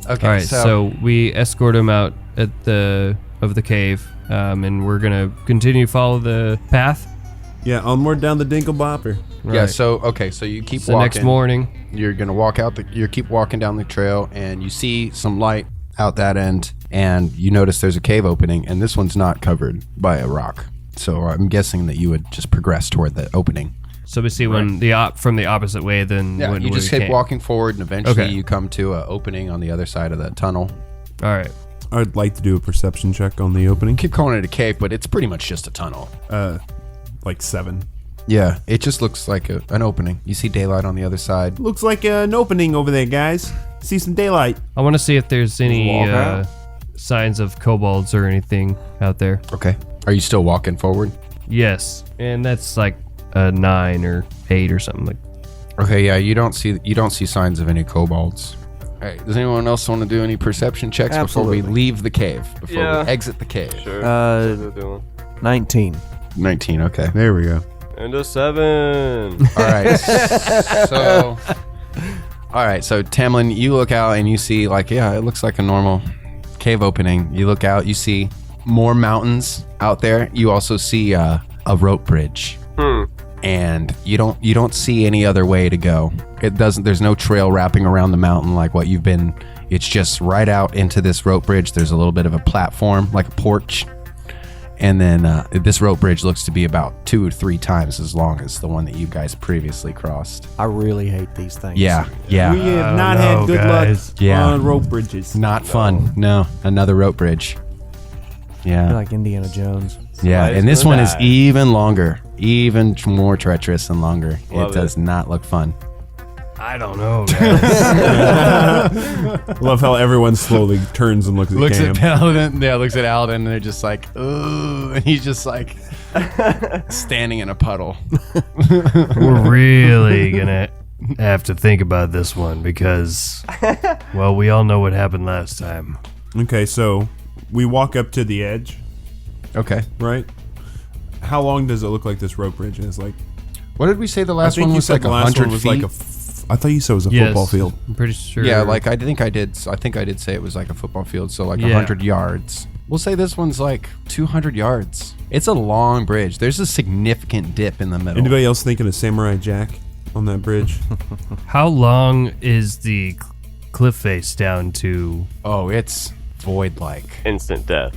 Okay, All right, so we escort him out of the cave, and we're gonna continue to follow the path. Yeah, onward down the Dinkle Bopper. yeah, Right. so you keep So walking. next morning, You're gonna walk out. You keep walking down the trail, and you see some light out that end, and you notice there's a cave opening, and this one's not covered by a rock. So I'm guessing that you would just progress toward the opening. so we see when from the opposite way. Then Yeah, when you just we keep came. walking forward, and eventually Okay. you come to an opening on the other side of that tunnel. All right. I'd like to do a perception check on the opening. Keep calling it a cave, but it's pretty much just a tunnel. Like 7. Yeah, it just looks like an opening. You see daylight on the other side. Looks like an opening over there, guys. See some daylight. I want to see if there's any Walk out. signs of kobolds or anything out there. Okay. Are you still walking forward? Yes, and that's like a 9 or 8 or something like. Okay, yeah, you don't see signs of any kobolds. All right. Does anyone else want to do any perception checks before we leave the cave? Before we exit the cave? Sure. 19. 19. Okay. There we go. And a 7. All right. So Tamlin, you look out and you see it looks like a normal cave opening. You look out, you see more mountains out there. You also see a rope bridge. And you don't see any other way to go. There's no trail wrapping around the mountain like what you've been. It's just right out into this rope bridge. There's a little bit of a platform, like a porch. And then this rope bridge looks to be about 2 or 3 times as long as the one that you guys previously crossed. I really hate these things. Yeah. We have not had good luck on rope bridges. Not fun. No, another rope bridge. I Yeah. feel like Indiana Jones. Yeah, Somebody's and this gonna one is die. even longer, even more treacherous and longer. Love It does not look fun. I don't know, guys. Love how everyone slowly turns and looks at Cam. Paladin. Yeah, looks at Alden, and they're just like, ooh, and he's just like standing in a puddle. We're really gonna have to think about this one because, well, we all know what happened last time. Okay, so we walk up to the edge, Okay. right? How long does it look like this rope bridge is? Like, What did we say the I last think one you was said like the last 100 one was feet? like I thought you said it was a football field. I'm pretty sure. Yeah, like I think I did say it was like a football field, so like Yeah. 100 yards. We'll say this one's like 200 yards. It's a long bridge. There's a significant dip in the middle. Anybody else thinking of Samurai Jack on that bridge? How long is the cliff face down to? Oh, it's void-like. Instant death.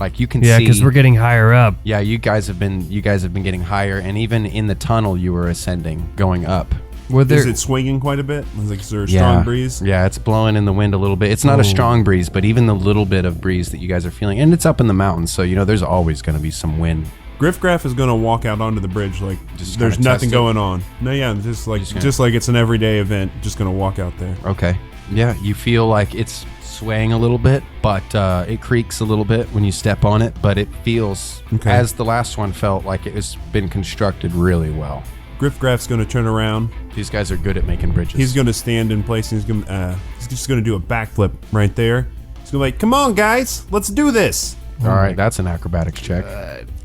Like you can Yeah, see. because we're getting higher up. Yeah, you guys have been getting higher, and even in the tunnel you were ascending, going up. Were there? Is it swinging quite a bit? Is there a strong breeze? Yeah, it's blowing in the wind a little bit. It's not a strong breeze, but even the little bit of breeze that you guys are feeling, and it's up in the mountains, so there's always going to be some wind. Griffgraff is going to walk out onto the bridge like Just there's kinda nothing test it? going on. No, yeah, just like it's an everyday event. Just going to walk out there. Okay. Yeah, you feel like it's swaying a little bit, but it creaks a little bit when you step on it, but it feels, as the last one felt, like it has been constructed really well. Griffgraff's going to turn around. These guys are good at making bridges. He's going to stand in place and he's just going to do a backflip right there. He's going to be like, come on, guys, let's do this. All right, that's an acrobatics check.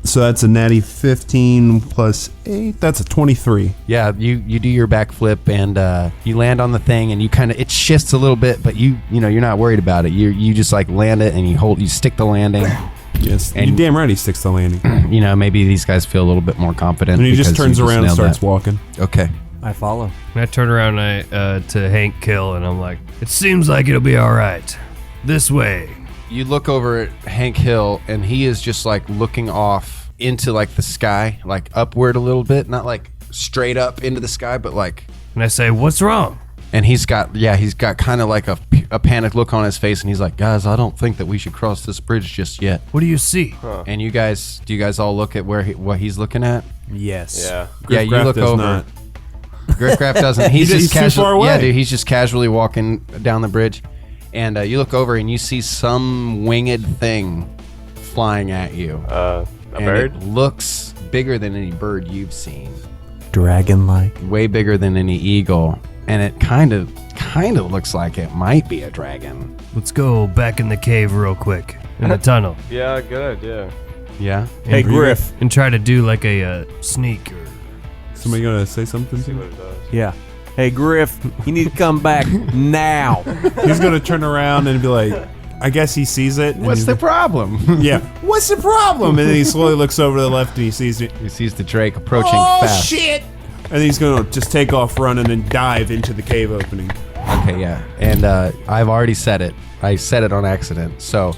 So that's a natty 15 plus 8. That's a 23. Yeah, you do your backflip and you land on the thing and you it shifts a little bit, but you're not worried about it. You just like land it and you stick the landing. Yes, And- you're damn right he sticks the landing. Maybe these guys feel a little bit more confident. And he just because turns you around and nailed starts that. walking. Okay. I follow. And I turn around to Hank Kill, and I'm like, it seems like it'll be all right. This way. You look over at Hank Hill, and he is just like looking off into like the sky, like upward a little bit, not like straight up into the sky, but like. And I say, what's wrong? And he's got kind of like a panicked look on his face, and he's like, guys, I don't think that we should cross this bridge just yet. What do you see? And do you guys all look at what he's looking at? Yes. Yeah. Yeah, you Griffgraff look does over. not. Griffgraff doesn't. He's He's just too casually. far away. Yeah, dude, he's just casually walking down the bridge, and you look over and you see some winged thing flying at you. A And bird? It looks bigger than any bird you've seen. Dragon-like. Way bigger than any eagle, and it kind of looks like it might be a dragon. Let's go back in the cave real quick. In the tunnel. Yeah, good idea. Yeah. Hey, Griff. And try to do like a sneak or... Somebody going to say something? See what it does. Yeah. Hey, Griff, you need to come back now. He's going to turn around and be like, I guess he sees it. and What's he's the like, problem? Yeah. What's the problem? And then he slowly looks over to the left and he sees it. He sees the drake approaching Oh, fast. shit! And then he's going to just take off running and dive into the cave opening. Okay, yeah. And I've already said it. I said it on accident. So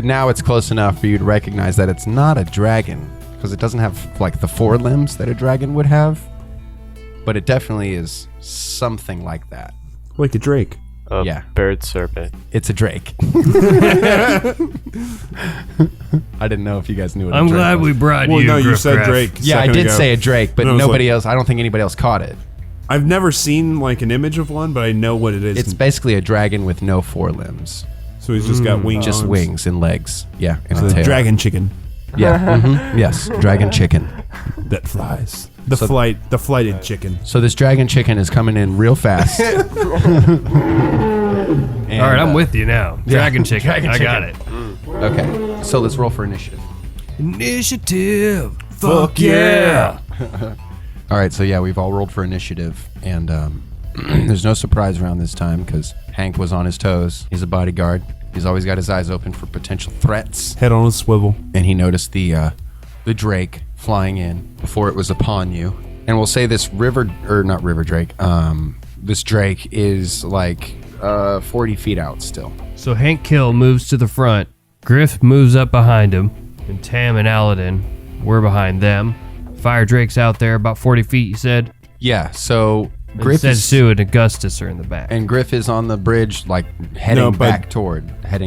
now it's close enough for you to recognize that it's not a dragon, because it doesn't have like the 4 limbs that a dragon would have. But it definitely is something like that. Like a drake. A Yeah. bird serpent. It's a drake. I didn't know if you guys knew what I'm a drake glad was. we brought Well, you, no, you Griff said Graff. drake. Yeah, I second did ago. say a drake, but And I was nobody like- else. I don't think anybody else caught it. I've never seen like an image of one, but I know what it is. It's basically a dragon with no 4 limbs, So he's just got wings. just wings and legs. Yeah, and So a the tail. dragon chicken Yeah. Yes, dragon chicken. that flies. The flighted chicken. So this dragon chicken is coming in real fast. And, All right, I'm with you now. Dragon chicken. I got it. Okay, so let's roll for initiative. Initiative. Fuck yeah. All right, so yeah, we've all rolled for initiative, and there's no surprise around this time because Hank was on his toes. He's a bodyguard. He's always got his eyes open for potential threats. Head on a swivel. And he noticed the drake flying in before it was upon you. And we'll say this this drake is like 40 feet out still. So Hank Kill moves to the front. Griff moves up behind him. And Tam and Aladdin, we're behind them. Fire Drake's out there about 40 feet, you said? Yeah, so And Griff is... Sue and Augustus are in the back. And Griff is on the bridge, like heading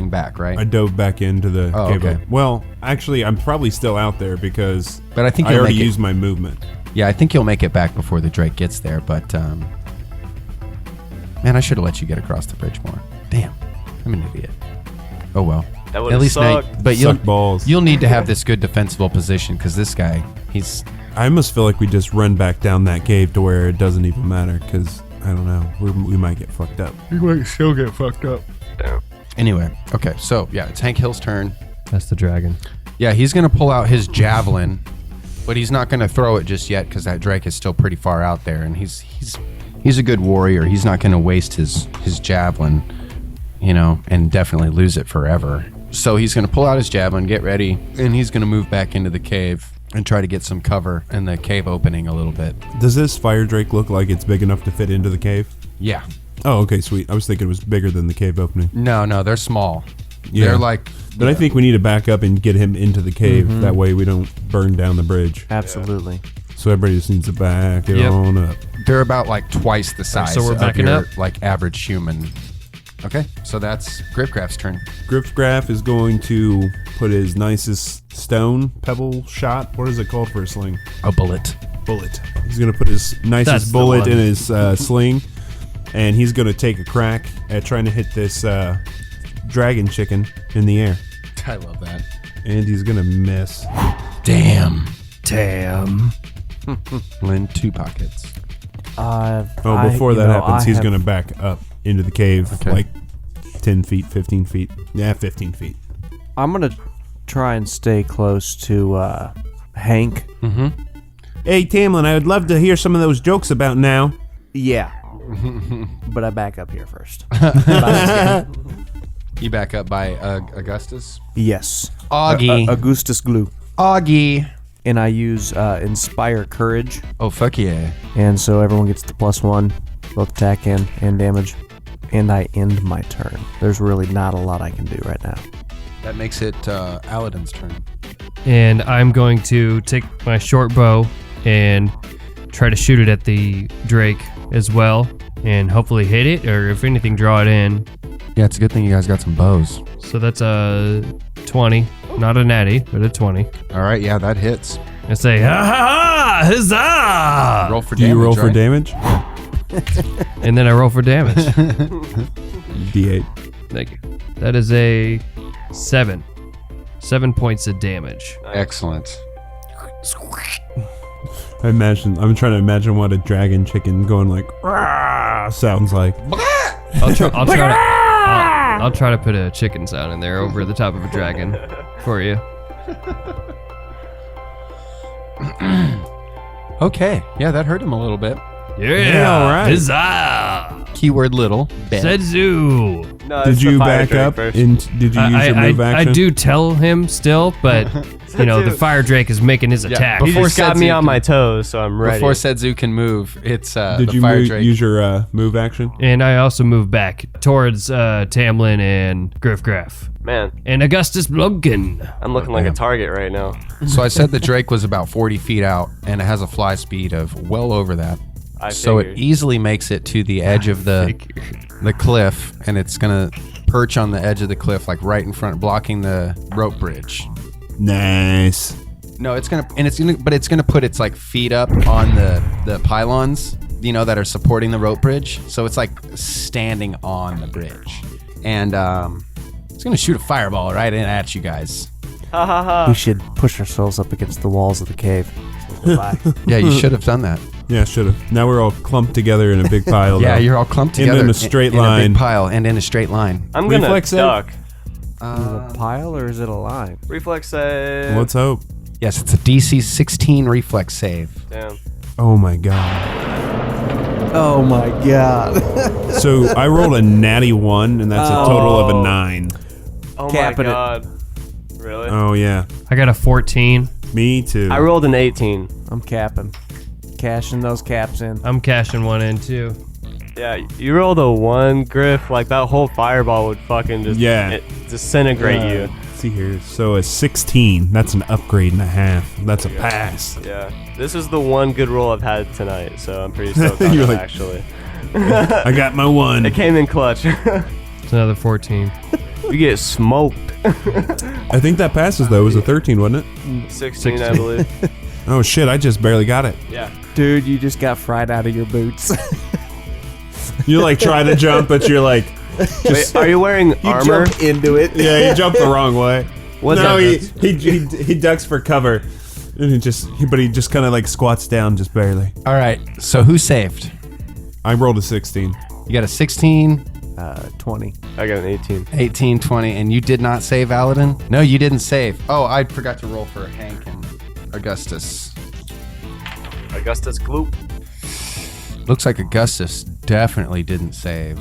back, right? I dove back into the cave. Okay. Well, actually, I'm probably still out there because But I think I you'll already make it. used my movement. Yeah, I think you'll make it back before the drake gets there, but man, I should have let you get across the bridge more. Damn, I'm an idiot. Oh well. That would have sucked. But Suck balls. you'll need to have this good defensible position because this guy, he's... I almost feel like we just run back down that cave to where it doesn't even matter because, I don't know, we might get fucked up. You might still get fucked up. Damn. Anyway, okay, so yeah, it's Hank Hill's turn. That's the dragon. Yeah, he's going to pull out his javelin, but he's not going to throw it just yet because that drake is still pretty far out there, and he's a good warrior. He's not going to waste his javelin, and definitely lose it forever. So he's going to pull out his javelin, get ready, and he's going to move back into the cave and try to get some cover in the cave opening a little bit. Does this fire drake look like it's big enough to fit into the cave? Yeah. Oh, okay, sweet. I was thinking it was bigger than the cave opening. No, they're small. Yeah. They're like... But I think we need to back up and get him into the cave. That way we don't burn down the bridge. Absolutely. So everybody just needs to back it Yep. on up. They're about like twice the size so we're of backing your, up? like average human. Okay, so that's Gripcraft's turn. Grifgraf is going to put his nicest stone pebble shot. What is it called for a sling? A bullet. Bullet. He's going to put his That's nicest the bullet one. in his sling, and he's going to take a crack at trying to hit this dragon chicken in the air. I love that. And he's going to miss. Damn. Damn. In 2 pockets. Before that happens, he's going to back up into the cave like 10 feet, 15 feet. Yeah, 15 feet. I'm going to try and stay close to Hank. Mm-hmm. Hey, Tamlin, I would love to hear some of those jokes about now. Yeah. But I back up here first. You back up by Augustus? Yes. Augie. Augustus Glue. Augie. And I use Inspire Courage. Oh, fuck yeah. And so everyone gets the +1, both attack and damage. And I end my turn. There's really not a lot I can do right now. That makes it Aladdin's turn. And I'm going to take my short bow and try to shoot it at the drake as well. And hopefully hit it, or if anything, draw it in. Yeah, it's a good thing you guys got some bows. So that's a 20. Not a natty, but a 20. All right, yeah, that hits. I say, ha ha ha, huzzah! Roll for Do damage, you roll for right? damage? And then I roll for damage. D8. Thank you. That is a 7. 7 points of damage. Excellent. I'm trying to imagine what a dragon chicken going like "Rah!" sounds like. I'll try to put a chicken sound in there over the top of a dragon for you. Okay, yeah, that hurt him a little bit. Yeah, all right. Huzzah! Keyword little. Bet. Setsu. No, Did it's the you fire back drake up? first. Did you use your move I action? do tell him still, but the fire drake is making his attack. He before just got me Setsu on my toes, so I'm ready. Before Setsu can move, it's Did the you fire drake. use your move action? And I also move back towards Tamlin and Grifgraf. Man, And Augustus Blumkin. I'm looking like a target right now. So I said the drake was about 40 feet out, and it has a fly speed of well over that. So it figured. easily makes it to the edge of the cliff, and it's gonna perch on the edge of the cliff, like right in front, blocking the rope bridge. Nice. No, it's gonna put its like feet up on the pylons, that are supporting the rope bridge. So it's like standing on the bridge, and it's gonna shoot a fireball right in at you guys. Ha ha ha. We should push ourselves up against the walls of the cave. Yeah, you should have done that. Yeah, should have. Now we're all clumped together in a big pile. Yeah, though. you're all clumped together in a straight in a line. big pile and in a straight line. I'm gonna Reflex save? duck. Is it a pile or is it a line? Reflex save. Let's hope. Yes, it's a DC 16 reflex save. Damn. Oh my god. Oh my god. So I rolled a natty 1, and that's a total of a 9. Oh Capping it. my god. Really? Oh yeah, I got a 14. me too. I rolled an 18. I'm capping. Cashing those caps in. I'm cashing one in too. Yeah, you rolled a 1, Griff. Like that whole fireball would fucking just disintegrate you. See here. So a 16. That's an upgrade and a half. That's a pass. Yeah. This is the one good roll I've had tonight, so I'm pretty stoked on You're it, like- actually. I got my 1. It came in clutch. It's another 14. You get smoked. I think that passes though. It was a 13, wasn't it? 16, I believe. Oh shit! I just barely got it. Yeah. Dude, you just got fried out of your boots. You like try to jump, but you're like, Wait, are you wearing armor? Jump into it. yeah, you jumped the wrong way. What's No, that? he ducks for cover, and he just kind of like squats down just barely. All right, so who saved? I rolled a 16. You got a 16, 20. I got an 18. 18, 20, and you did not save, Aladdin? No, you didn't save. Oh, I forgot to roll for Hank and Augustus. Augustus Gloop. Looks like Augustus definitely didn't save,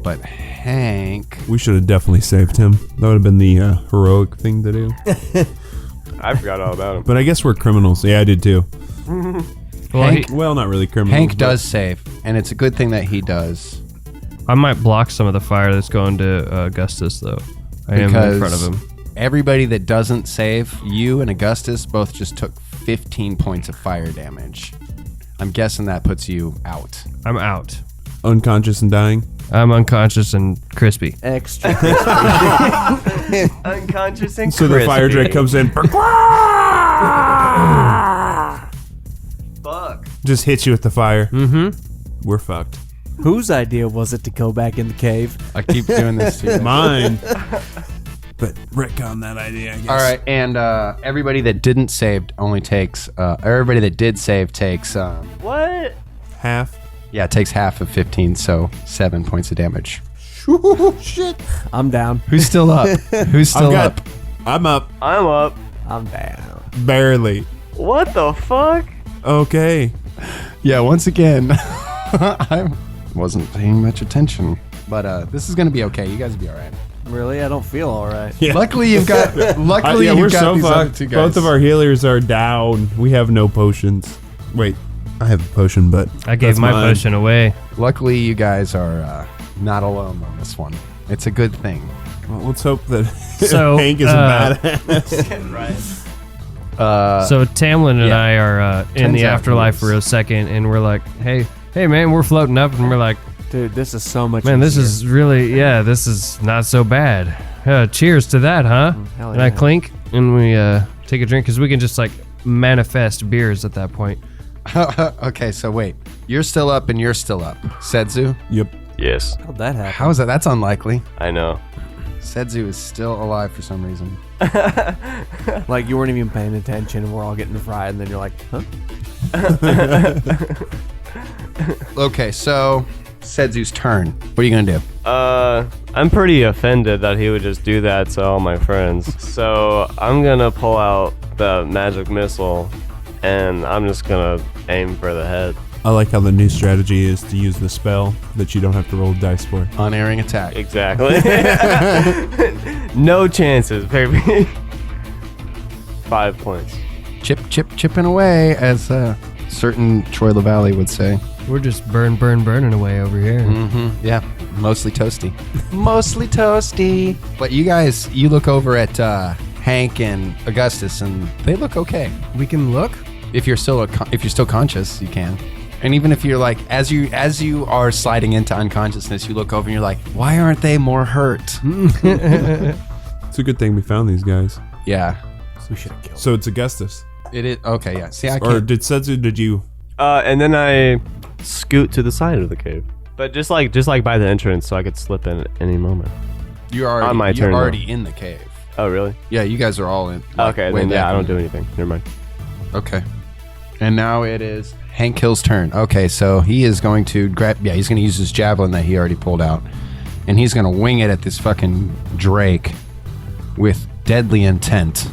but Hank... We should have definitely saved him. That would have been the heroic thing to do. I forgot all about him. But I guess we're criminals. Yeah, I did too. Well, Hank, Well, not really criminals. Hank but- does save, and it's a good thing that he does. I might block some of the fire that's going to Augustus, though. I am in front of him. Everybody that doesn't save, you and Augustus both just took 15 points of fire damage. I'm guessing that puts you out. I'm out. unconscious and dying. I'm unconscious and crispy. Extra. Unconscious and So the fire drake comes in, Fuck. just hits you with the fire. Mm-hmm. We're fucked. Whose idea was it to go back in the cave? I keep doing this to you. Mine. But retcon that idea, I guess. All right, and everybody that didn't save only takes. Everybody that did save takes. What? Half. Yeah, it takes half of 15, so 7 points of damage. Shit. I'm down. Who's still up? Who's still up? I'm up. I'm up. I'm down. Barely. What the fuck? Okay. Yeah, once again, I wasn't paying much attention, but this is gonna be okay. You guys will be all right. Really? I don't feel all right. Yeah. Luckily, you've got. Luckily, we're you've got so these other fucked. two guys. Both of our healers are down. We have no potions. Wait, I have a potion, but I gave that's my mine. potion away. Luckily, you guys are not alone on this one. It's a good thing. Well, let's hope that So, Hank isn't badass. Right. So Tamlin and yeah. I are in Turns the out afterlife he for is. a second, and we're like, hey man, we're floating up, and we're like, Dude, this is so much man, this easier. is really, this is not so bad. Cheers to that, huh? hell And I yeah. clink, and we take a drink, because we can just like manifest beers at that point. Okay, so wait. You're still up and you're still up. Sedzu? Yep. Yes, How'd that happen? How is that? That's unlikely. I know. Sedzu is still alive for some reason. Like you weren't even paying attention and we're all getting fried and then you're like, huh? Okay, so Sedzu's turn. What are you gonna do? I'm pretty offended that he would just do that to all my friends. So I'm gonna pull out the magic missile, and I'm just gonna aim for the head. I like how the new strategy is to use the spell that you don't have to roll dice for. Unerring attack. Exactly. No chances, baby. 5 points. Chipping away, as certain Troy LaValle would say. We're just burning away over here. Mm-hmm. Yeah, mostly toasty. Mostly toasty. But you guys, you look over at Hank and Augustus, and they look okay. We can look. If you're still conscious, you can. And even if you're like, as you are sliding into unconsciousness, you look over and you're like, why aren't they more hurt? It's a good thing we found these guys. Yeah, We should have killed So it's Augustus. it is. Okay, yeah. See, I Or can't. did Setsu, did you? And then I scoot to the side of the cave, but just like by the entrance, so I could slip in at any moment. You're already, on my turn, you're though. already in the cave. Oh, really? Yeah, you guys are all in. like, Okay, way then yeah, back I don't in. do anything. Never mind. Okay. And now it is Hank Hill's turn. Okay, so he is going to grab... Yeah, he's going to use his javelin that he already pulled out. And he's going to wing it at this fucking Drake with deadly intent.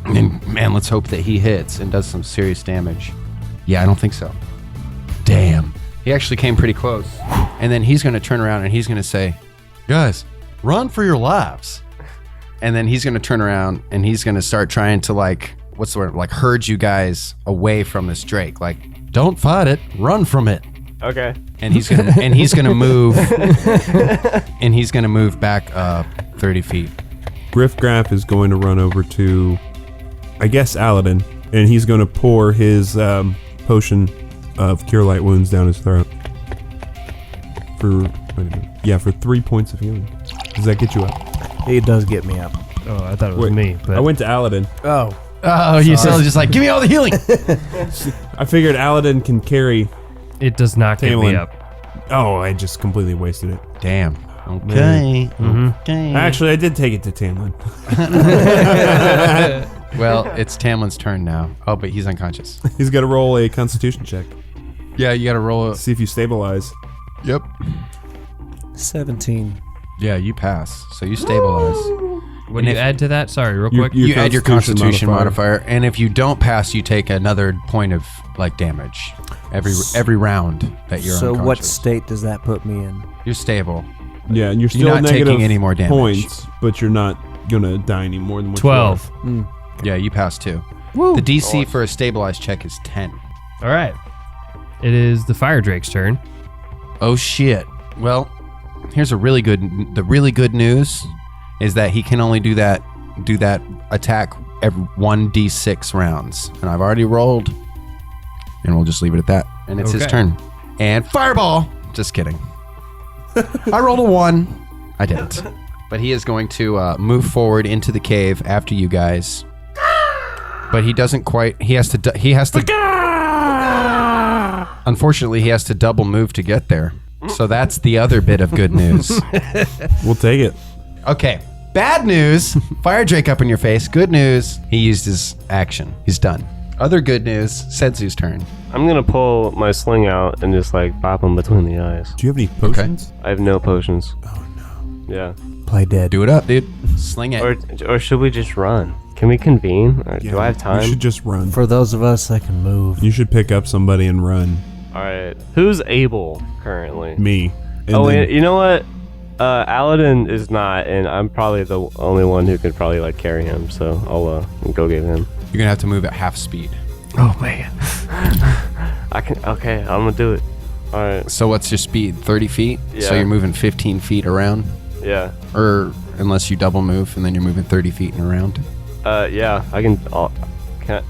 And, man, let's hope that he hits and does some serious damage. Yeah, I don't think so. Damn. He actually came pretty close. And then he's going to turn around and he's going to say, guys, run for your lives. And then he's going to turn around and he's going to start trying to, like, what's the word? Like, herd you guys away from this Drake. Like, don't fight it, run from it. Okay. And he's gonna move and he's gonna move back 30 feet. Griffgraf is going to run over to, I guess, Aladdin, and he's going to pour his potion of Cure Light Wounds down his throat. For 3 points of healing. Does that get you up? It does get me up. Oh, I thought it was me. But I went to Aladdin. Oh, You still just like, give me all the healing. I figured Aladdin can carry. it does not get me Tamlin. up. Oh, I just completely wasted it. Damn. Okay. Okay. Actually, I did take it to Tamlin. Well, it's Tamlin's turn now. Oh, but he's unconscious. He's got to roll a Constitution check. Yeah, you gotta roll See if you stabilize. Yep. 17. Yeah, you pass. So you stabilize. What do you add to that? Sorry, real quick. You add your Constitution modifier, and if you don't pass, you take another point of like damage every round that you're So unconscious. what state does that put me in? You're stable. Yeah, and you're still not negative taking any more damage. points, but you're not gonna die any more than what 12. Yeah, you pass too. The DC for a stabilized check is 10. All right. It is the Fire Drake's turn. Oh shit. Well, here's the really good news is that he can only do that attack every 1d6 rounds. And I've already rolled. And we'll just leave it at that. And it's his Okay. turn. And fireball. Just kidding. I rolled a 1. I didn't. But he is going to move forward into the cave after you guys. But he doesn't quite. He has to. Unfortunately, he has to double move to get there. So that's the other bit of good news. We'll take it. Okay. Bad news. Fire Drake up in your face. Good news. He used his action. He's done. Other good news. Setsu's turn. I'm gonna pull my sling out and just like bop him between the eyes. Do you have any potions? I have no potions. Oh no. Yeah. Play dead. Do it up, dude. Sling it. Or should we just run? Can we convene? Or do I have You time? should just run. For those of us that can move. You should pick up somebody and run. All right. Who's able currently? Me. And Oh, then- you know what? Aladdin is not, and I'm probably the only one who could probably like carry him. So I'll go get him. You're going to have to move at half speed. Oh, man. I can. Okay, I'm gonna do it. All right. So what's your speed? 30 feet? So Yeah. you're moving 15 feet around? Yeah. Or unless you double move and then you're moving 30 feet and around? Yeah. I can.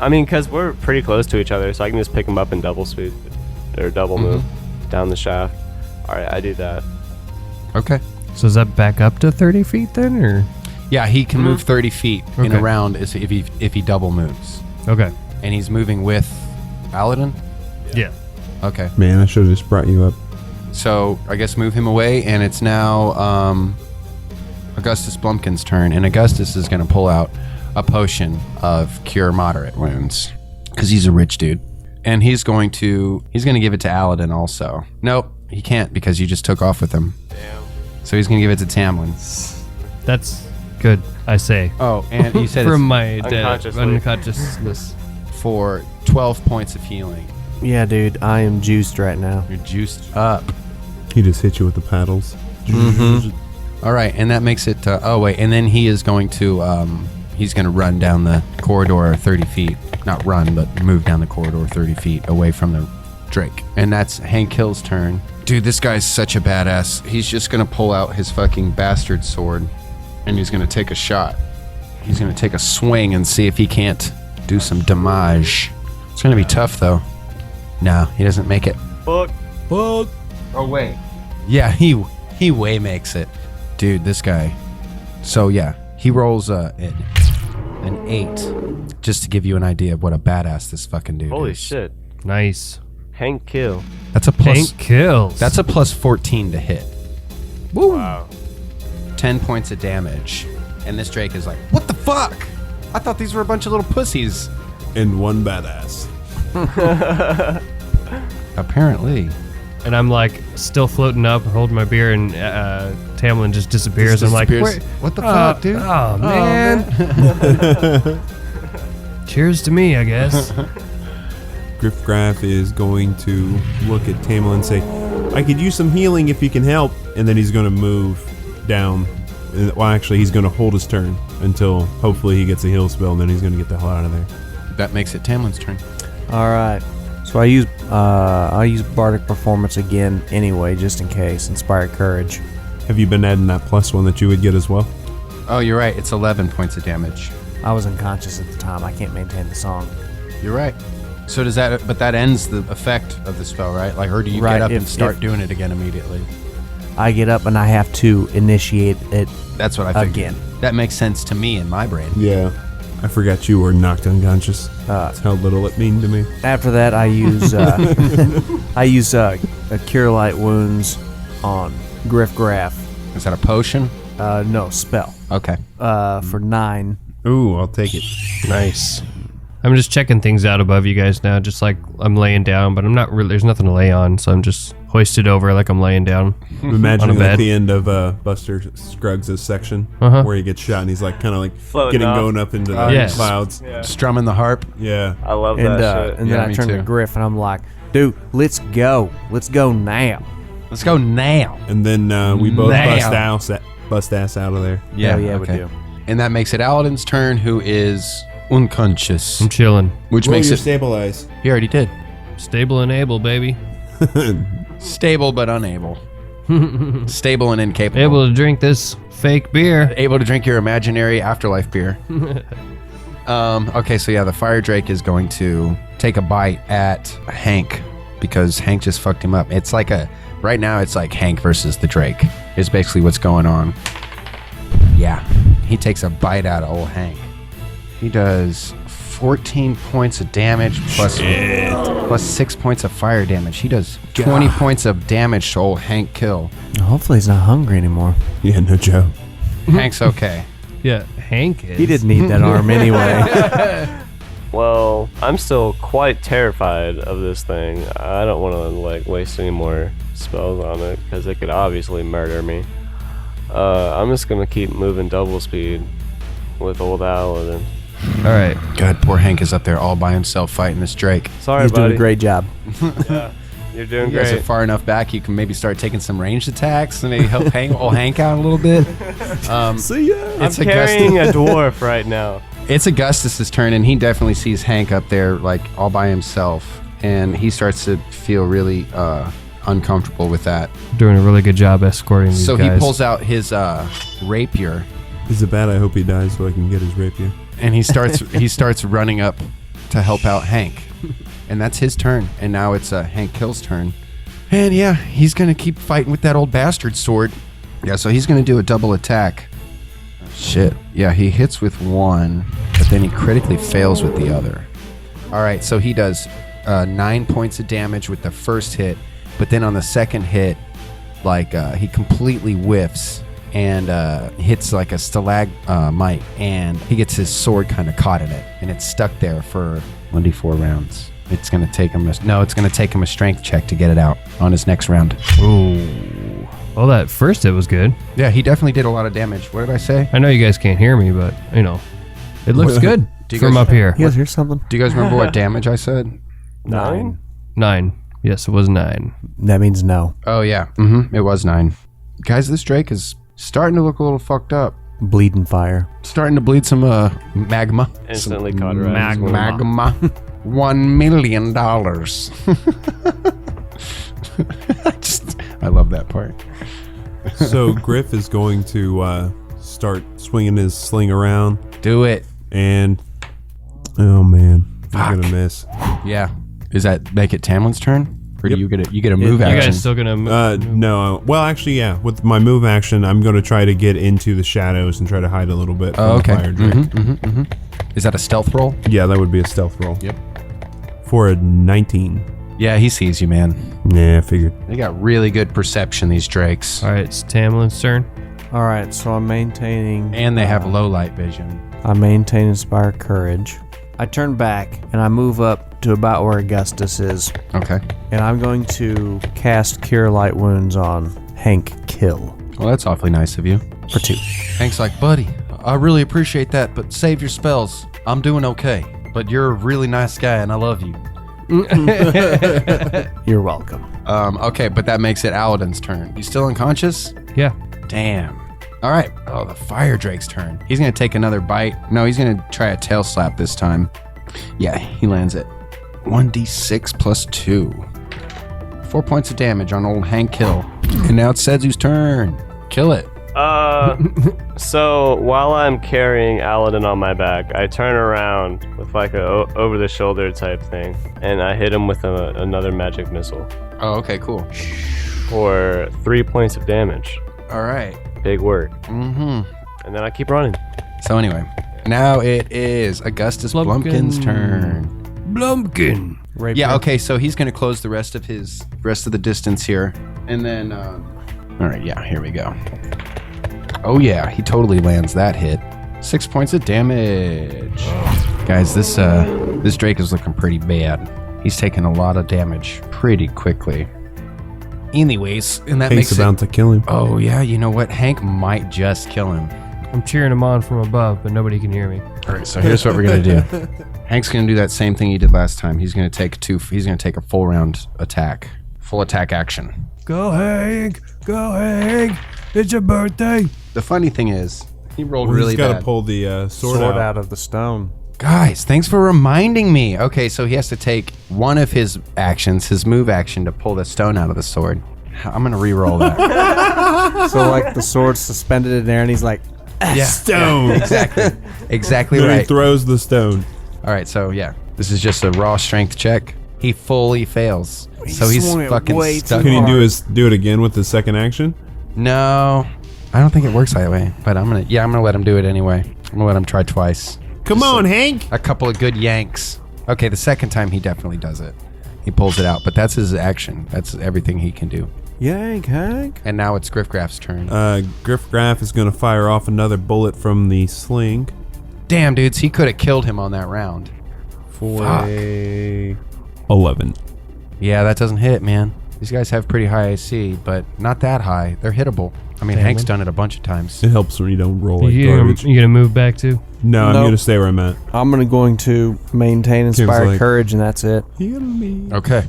I mean, cause we're pretty close to each other, so I can just pick him up in double speed or double move down the shaft. All right, I do that. Okay. So is that back up to 30 feet then, or? Yeah, he can move 30 feet in Okay. a round if he double moves. Okay. And he's moving with Aladdin? Yeah. Okay. Man, I should have just brought you up. So I guess move him away, and it's now Augustus Blumpkin's turn, and Augustus is going to pull out a potion of cure moderate wounds because he's a rich dude, and he's going to give it to Aladdin also. Nope, he can't because you just took off with him. Damn. So he's going to give it to Tamlin. That's good, I say. Oh, and you said From it's my Unconsciously. unconsciousness. for 12 points of healing. Yeah, dude, I am juiced right now. You're juiced up. He just hit you with the paddles. All right, and that makes it. And then he is going to. He's going to run down the corridor 30 feet. Not run, but move down the corridor 30 feet away from the Drake. And that's Hank Hill's turn. Dude, this guy's such a badass. He's just going to pull out his fucking bastard sword, and he's going to take a shot. He's going to take a swing and see if he can't do some damage. It's going to be tough, though. No, he doesn't make it. Fuck. Oh, wait. Yeah, he way makes it. Dude, this guy. So, yeah, he rolls an 8, just to give you an idea of what a badass this fucking dude Holy is. shit. Nice. Hank kill. That's a plus. Hank kills. That's a plus 14 to hit. Woo. Wow. 10 points of damage. And this Drake is like, what the fuck? I thought these were a bunch of little pussies. And one badass. Apparently. And I'm like still floating up, holding my beer, and Tamlin just disappears. I'm like, what the fuck, dude? Oh, man. Cheers to me, I guess. Griffgraff is going to look at Tamlin and say, I could use some healing if you can help. And then he's going to move down. Well, actually, he's going to hold his turn until hopefully he gets a heal spell, and then he's going to get the hell out of there. That makes it Tamlin's turn. All right. So I'll use Bardic Performance again anyway, just in case. Inspired Courage. Have you been adding that +1 that you would get as well? Oh, you're right. It's 11 points of damage. I was unconscious at the time. I can't maintain the song. You're right. So does that? But that ends the effect of the spell, right? Like, or do you get up and start doing it again immediately? I get up and I have to initiate it. That's what I figured. Again. That makes sense to me in my brain. Yeah. I forgot you were knocked unconscious. That's how little it mean to me. After that, I use a Cure Light Wounds on Griffgraff. Is that a potion? No, spell. Okay. For 9. Ooh, I'll take it. Nice. I'm just checking things out above you guys now, just like I'm laying down, but I'm not really, there's nothing to lay on, so I'm just hoisted over like I'm laying down. I'm imagining on a bed. at the end of Buster Scruggs' section where he gets shot and he's like kind of like Floating going up into the Yes. clouds. Yeah. Strumming the harp. Yeah. I love And, that shit. and Yeah, then I me turn too. to Griff and I'm like, dude, let's go. Let's go now. Let's go now. And then we both Now. bust ass out of there. Hell yeah, we do. And that makes it Aladdin's turn, who is unconscious. I'm chilling. Which Roll makes your it... stabilize. He already did. Stable and able, baby. Stable but unable. Stable and incapable. Able to drink this fake beer. Able to drink your imaginary afterlife beer. Okay, so yeah, the fire drake is going to take a bite at Hank because Hank just fucked him up. It's like right now it's like Hank versus the drake is basically what's going on. Yeah, he takes a bite out of old Hank. He does 14 points of damage plus 6 points of fire damage. He does 20 points of damage to old Hank Kill. Hopefully he's not hungry anymore. Yeah, no joke. Hank's okay. Yeah, Hank is. He didn't need that arm anyway. Well, I'm still quite terrified of this thing. I don't want to like waste any more spells on it because it could obviously murder me. I'm just gonna keep moving double speed with old Aladdin. All right. God, poor Hank is up there all by himself fighting this drake. Sorry, He's buddy. doing a great job. Yeah, you're doing You guys are great. far enough back, you can maybe start taking some ranged attacks and maybe help old Hank out a little bit. See ya. I'm It's carrying a dwarf right now. It's Augustus's turn, and he definitely sees Hank up there, like all by himself, and he starts to feel really uncomfortable with that. Doing a really good job escorting these So guys. he pulls out his rapier, Is it bad? I hope he dies so I can get his rapier. and he starts running up to help out Hank, and that's his turn. And now it's Hank Kill's turn, and yeah, he's gonna keep fighting with that old bastard sword. Yeah, so he's gonna do a double attack. Shit. Yeah, he hits with one, but then he critically fails with the other. All right, so he does 9 points of damage with the first hit, but then on the second hit, like he completely whiffs and hits like a stalagmite, and he gets his sword kind of caught in it, and it's stuck there for 1d4 rounds. It's gonna take him a strength check to get it out on his next round. Ooh. Well, that first hit was good. Yeah, he definitely did a lot of damage. What did I say? I know you guys can't hear me, but, you know, it looks good Do you from guys- up here. You guys hear something? Do you guys remember what damage I said? 9? 9. Yes, it was 9. That means no. Oh yeah, it was 9. Guys, this drake is starting to look a little fucked up. Bleeding fire. Starting to bleed some magma. Instantly Some cauterized. magma. $1 million. I love that part. So Griff is going to start swinging his sling around, Do it. and oh man, he's Fuck. gonna miss. Yeah. Does that make it Tamlin's turn? Or do Yep. you get a move You action? guys still gonna move? No. Well, actually, yeah. With my move action, I'm going to try to get into the shadows and try to hide a little bit from Oh, okay. the fire drake. Is that a stealth roll? Yeah, that would be a stealth roll. Yep. For a 19. Yeah, he sees you, man. Yeah, I figured. They got really good perception, these drakes. All right, it's Tamlin's turn. All right, so I'm maintaining. And they have low light vision. I maintain Inspire Courage. I turn back and I move up to about where Augustus is, Okay. and I'm going to cast Cure Light Wounds on Hank Kill Well, that's awfully nice of you. for 2. Hank's like, buddy, I really appreciate that, but save your spells. I'm doing okay. But you're a really nice guy, and I love you. You're welcome. Okay, but that makes it Aladdin's turn. You still unconscious? Yeah. Damn. All right. Oh, the Fire Drake's turn. He's going to take another bite. No, he's going to try a tail slap this time. Yeah, he lands it. 1d6 plus 2. 4 points of damage on old Hank Kill. And now it's Sedzu's turn. Kill it. So while I'm carrying Aladdin on my back, I turn around with like a over-the-shoulder type thing, and I hit him with another magic missile Oh, okay, cool. for 3 points of damage. All right. Big work. Mm-hmm. And then I keep running. So anyway, now it is Augustus Blumpkin's turn. Blumpkin. Yeah, okay, so he's going to close the rest of the distance here. And then, all right, yeah, here we go. Oh, yeah, he totally lands that hit. 6 points of damage. Guys, this Drake is looking pretty bad. He's taking a lot of damage pretty quickly. Anyways, and that Hank's makes about to kill him. Oh, yeah, you know what? Hank might just kill him. I'm cheering him on from above, but nobody can hear me. All right, so here's what we're going to do. Hank's going to do that same thing he did last time. He's going to take a full round attack. Full attack action. Go Hank. Go Hank. It's your birthday. The funny thing is, he rolled Well, really he's got bad. to pull the sword Sword out. out of the stone. Guys, thanks for reminding me. Okay, so he has to take one of his actions, his move action, to pull the stone out of the sword. I'm going to re-roll that. So like the sword's suspended in there, and he's like, Stone. Exactly Then he right. throws the stone. All right, so yeah, this is just a raw strength check. He fully fails. So he's swung it fucking way stuck. too Can he do it again with the second action? No, I don't think it works that way, but I'm gonna let him do it anyway. I'm gonna let him try twice. Come on, Hank. A couple of good yanks. Okay, the second time he definitely does it. He pulls it out, but that's his action. That's everything he can do. "Yank, Hank." And now it's Griffgraff's turn. Griff Graff is going to fire off another bullet from the sling Damn, dudes, he could have killed him on that round. for Fuck. a 11. Yeah, that doesn't hit, man. These guys have pretty high AC, but not that high. They're hittable. I mean, Hank's done it a bunch of times. It helps when you don't roll like You garbage. gonna move back too? No, I'm Nope. going to stay where I'm at. I'm going to maintain inspired like- courage, and that's it. Heal me. Okay.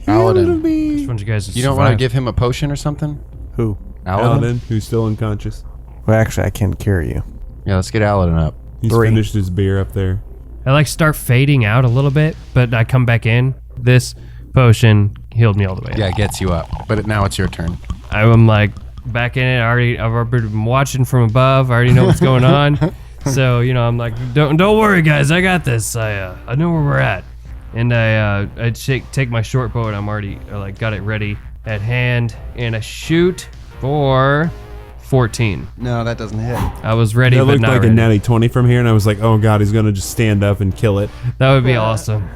Aladdin. Just want you guys to You don't want to survive. give him a potion or something? Who? Aladdin, who's still unconscious. Well, actually, I can cure you. Yeah, let's get Aladdin up. He's 3. finished his beer up there. I like start fading out a little bit, but I come back in. This potion healed me all the way. Yeah, it gets you up. But now it's your turn. I'm like back in it. I've already been watching from above. I already know what's going on. So I'm like, don't worry, guys. I got this. I know where we're at. And I take my short bow, and I'm already got it ready at hand, and I shoot for 14. No, that doesn't hit. I was ready, That but looked not like ready. a natty 20 from here, and I was like, oh god, he's going to just stand up and kill it. That would be awesome.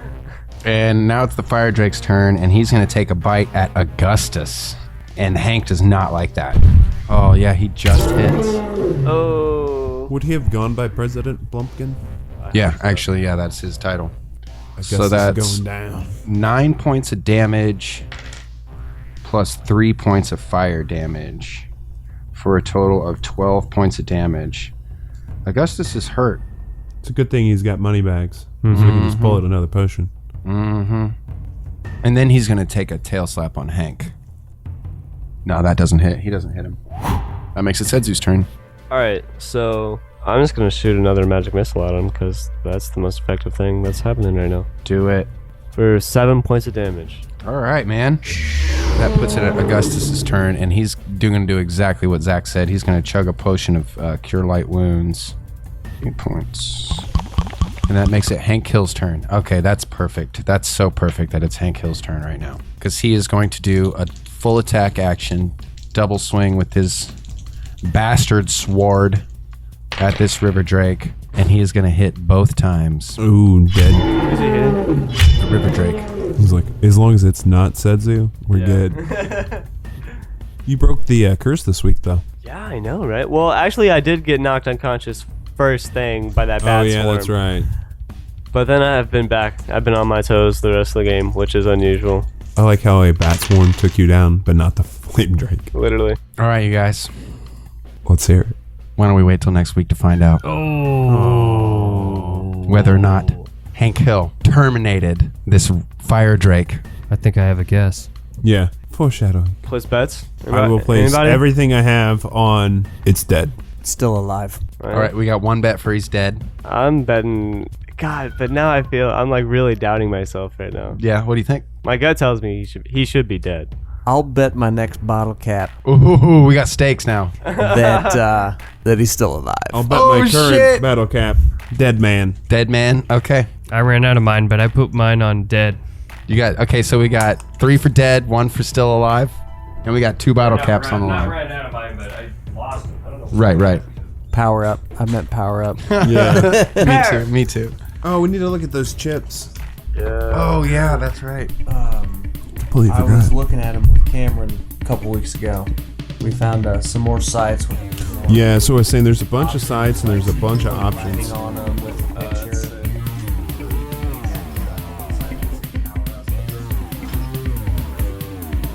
And now it's the Fire Drake's turn, and he's going to take a bite at Augustus. And Hank does not like that. Oh, yeah, he just hits. Oh. Would he have gone by President Blumpkin? Yeah, actually, yeah, that's his title. Augustus So is that's going down. 9 points of damage plus 3 points of fire damage for a total of 12 points of damage. Augustus is hurt. It's a good thing he's got money bags, so he can just pull out another potion. Mm-hmm. And then he's going to take a tail slap on Hank. No, that doesn't hit. He doesn't hit him. That makes it Sedzu's turn. Alright, so I'm just going to shoot another magic missile at him because that's the most effective thing that's happening right now. Do it. For 7 points of damage. All right, man. That puts it at Augustus's turn, and he's going to do exactly what Zach said. He's going to chug a potion of Cure Light Wounds. 8 points. And that makes it Hank Hill's turn. Okay, that's perfect. That's so perfect that it's Hank Hill's turn right now. Because he is going to do a full attack action, double swing with his bastard sword at this River Drake. And he is going to hit both times. Ooh, dead. Is he hitting? The River Drake. He's like, as long as it's not Sedzu, we're good. You broke the curse this week, though. Yeah, I know, right? Well, actually, I did get knocked unconscious first thing by that bat Oh, yeah, swarm. that's right. But then I've been on my toes the rest of the game, which is unusual. I like how a bat swarm took you down, but not the flame drake. Literally. All right, you guys. Let's hear it. Why don't we wait till next week to find out whether or not Hank Hill terminated this fire drake. I think I have a guess. Yeah. Foreshadowing. Place bets? I will place everything I have on it's dead. Still alive. All right, we got one bet for he's dead. I'm betting... God, but now I feel... I'm like really doubting myself right now. Yeah, what do you think? My gut tells me he should be dead. I'll bet my next bottle cap Ooh, we got stakes now. that he's still alive. I'll bet my current battle cap. Dead man. Dead man? Okay. I ran out of mine, but I put mine on dead. You got, okay, so we got 3 for dead, 1 for still alive, and we got 2 bottle caps on the line. I ran out of mine, but I lost it. I don't know. Right. Power up. I meant power up. Yeah. Me too. Oh, we need to look at those chips. Yeah. Oh, yeah, that's right. Completely I was looking at them with Cameron a couple weeks ago. We found some more sites with Yeah, so I was saying there's a bunch of sites and there's a bunch of options. on them with a picture.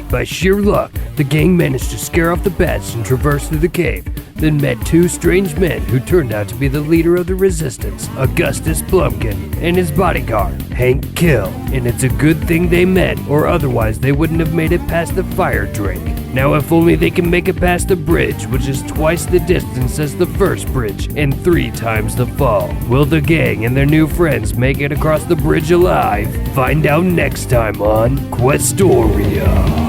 By sheer luck, the gang managed to scare off the bats and traverse through the cave, then met 2 strange men who turned out to be the leader of the resistance, Augustus Blumpkin, and his bodyguard, Hank Kill. And it's a good thing they met, or otherwise they wouldn't have made it past the fire drake. Now if only they can make it past the bridge, which is twice the distance as the first bridge, and 3 times the fall. Will the gang and their new friends make it across the bridge alive? Find out next time on Questoria.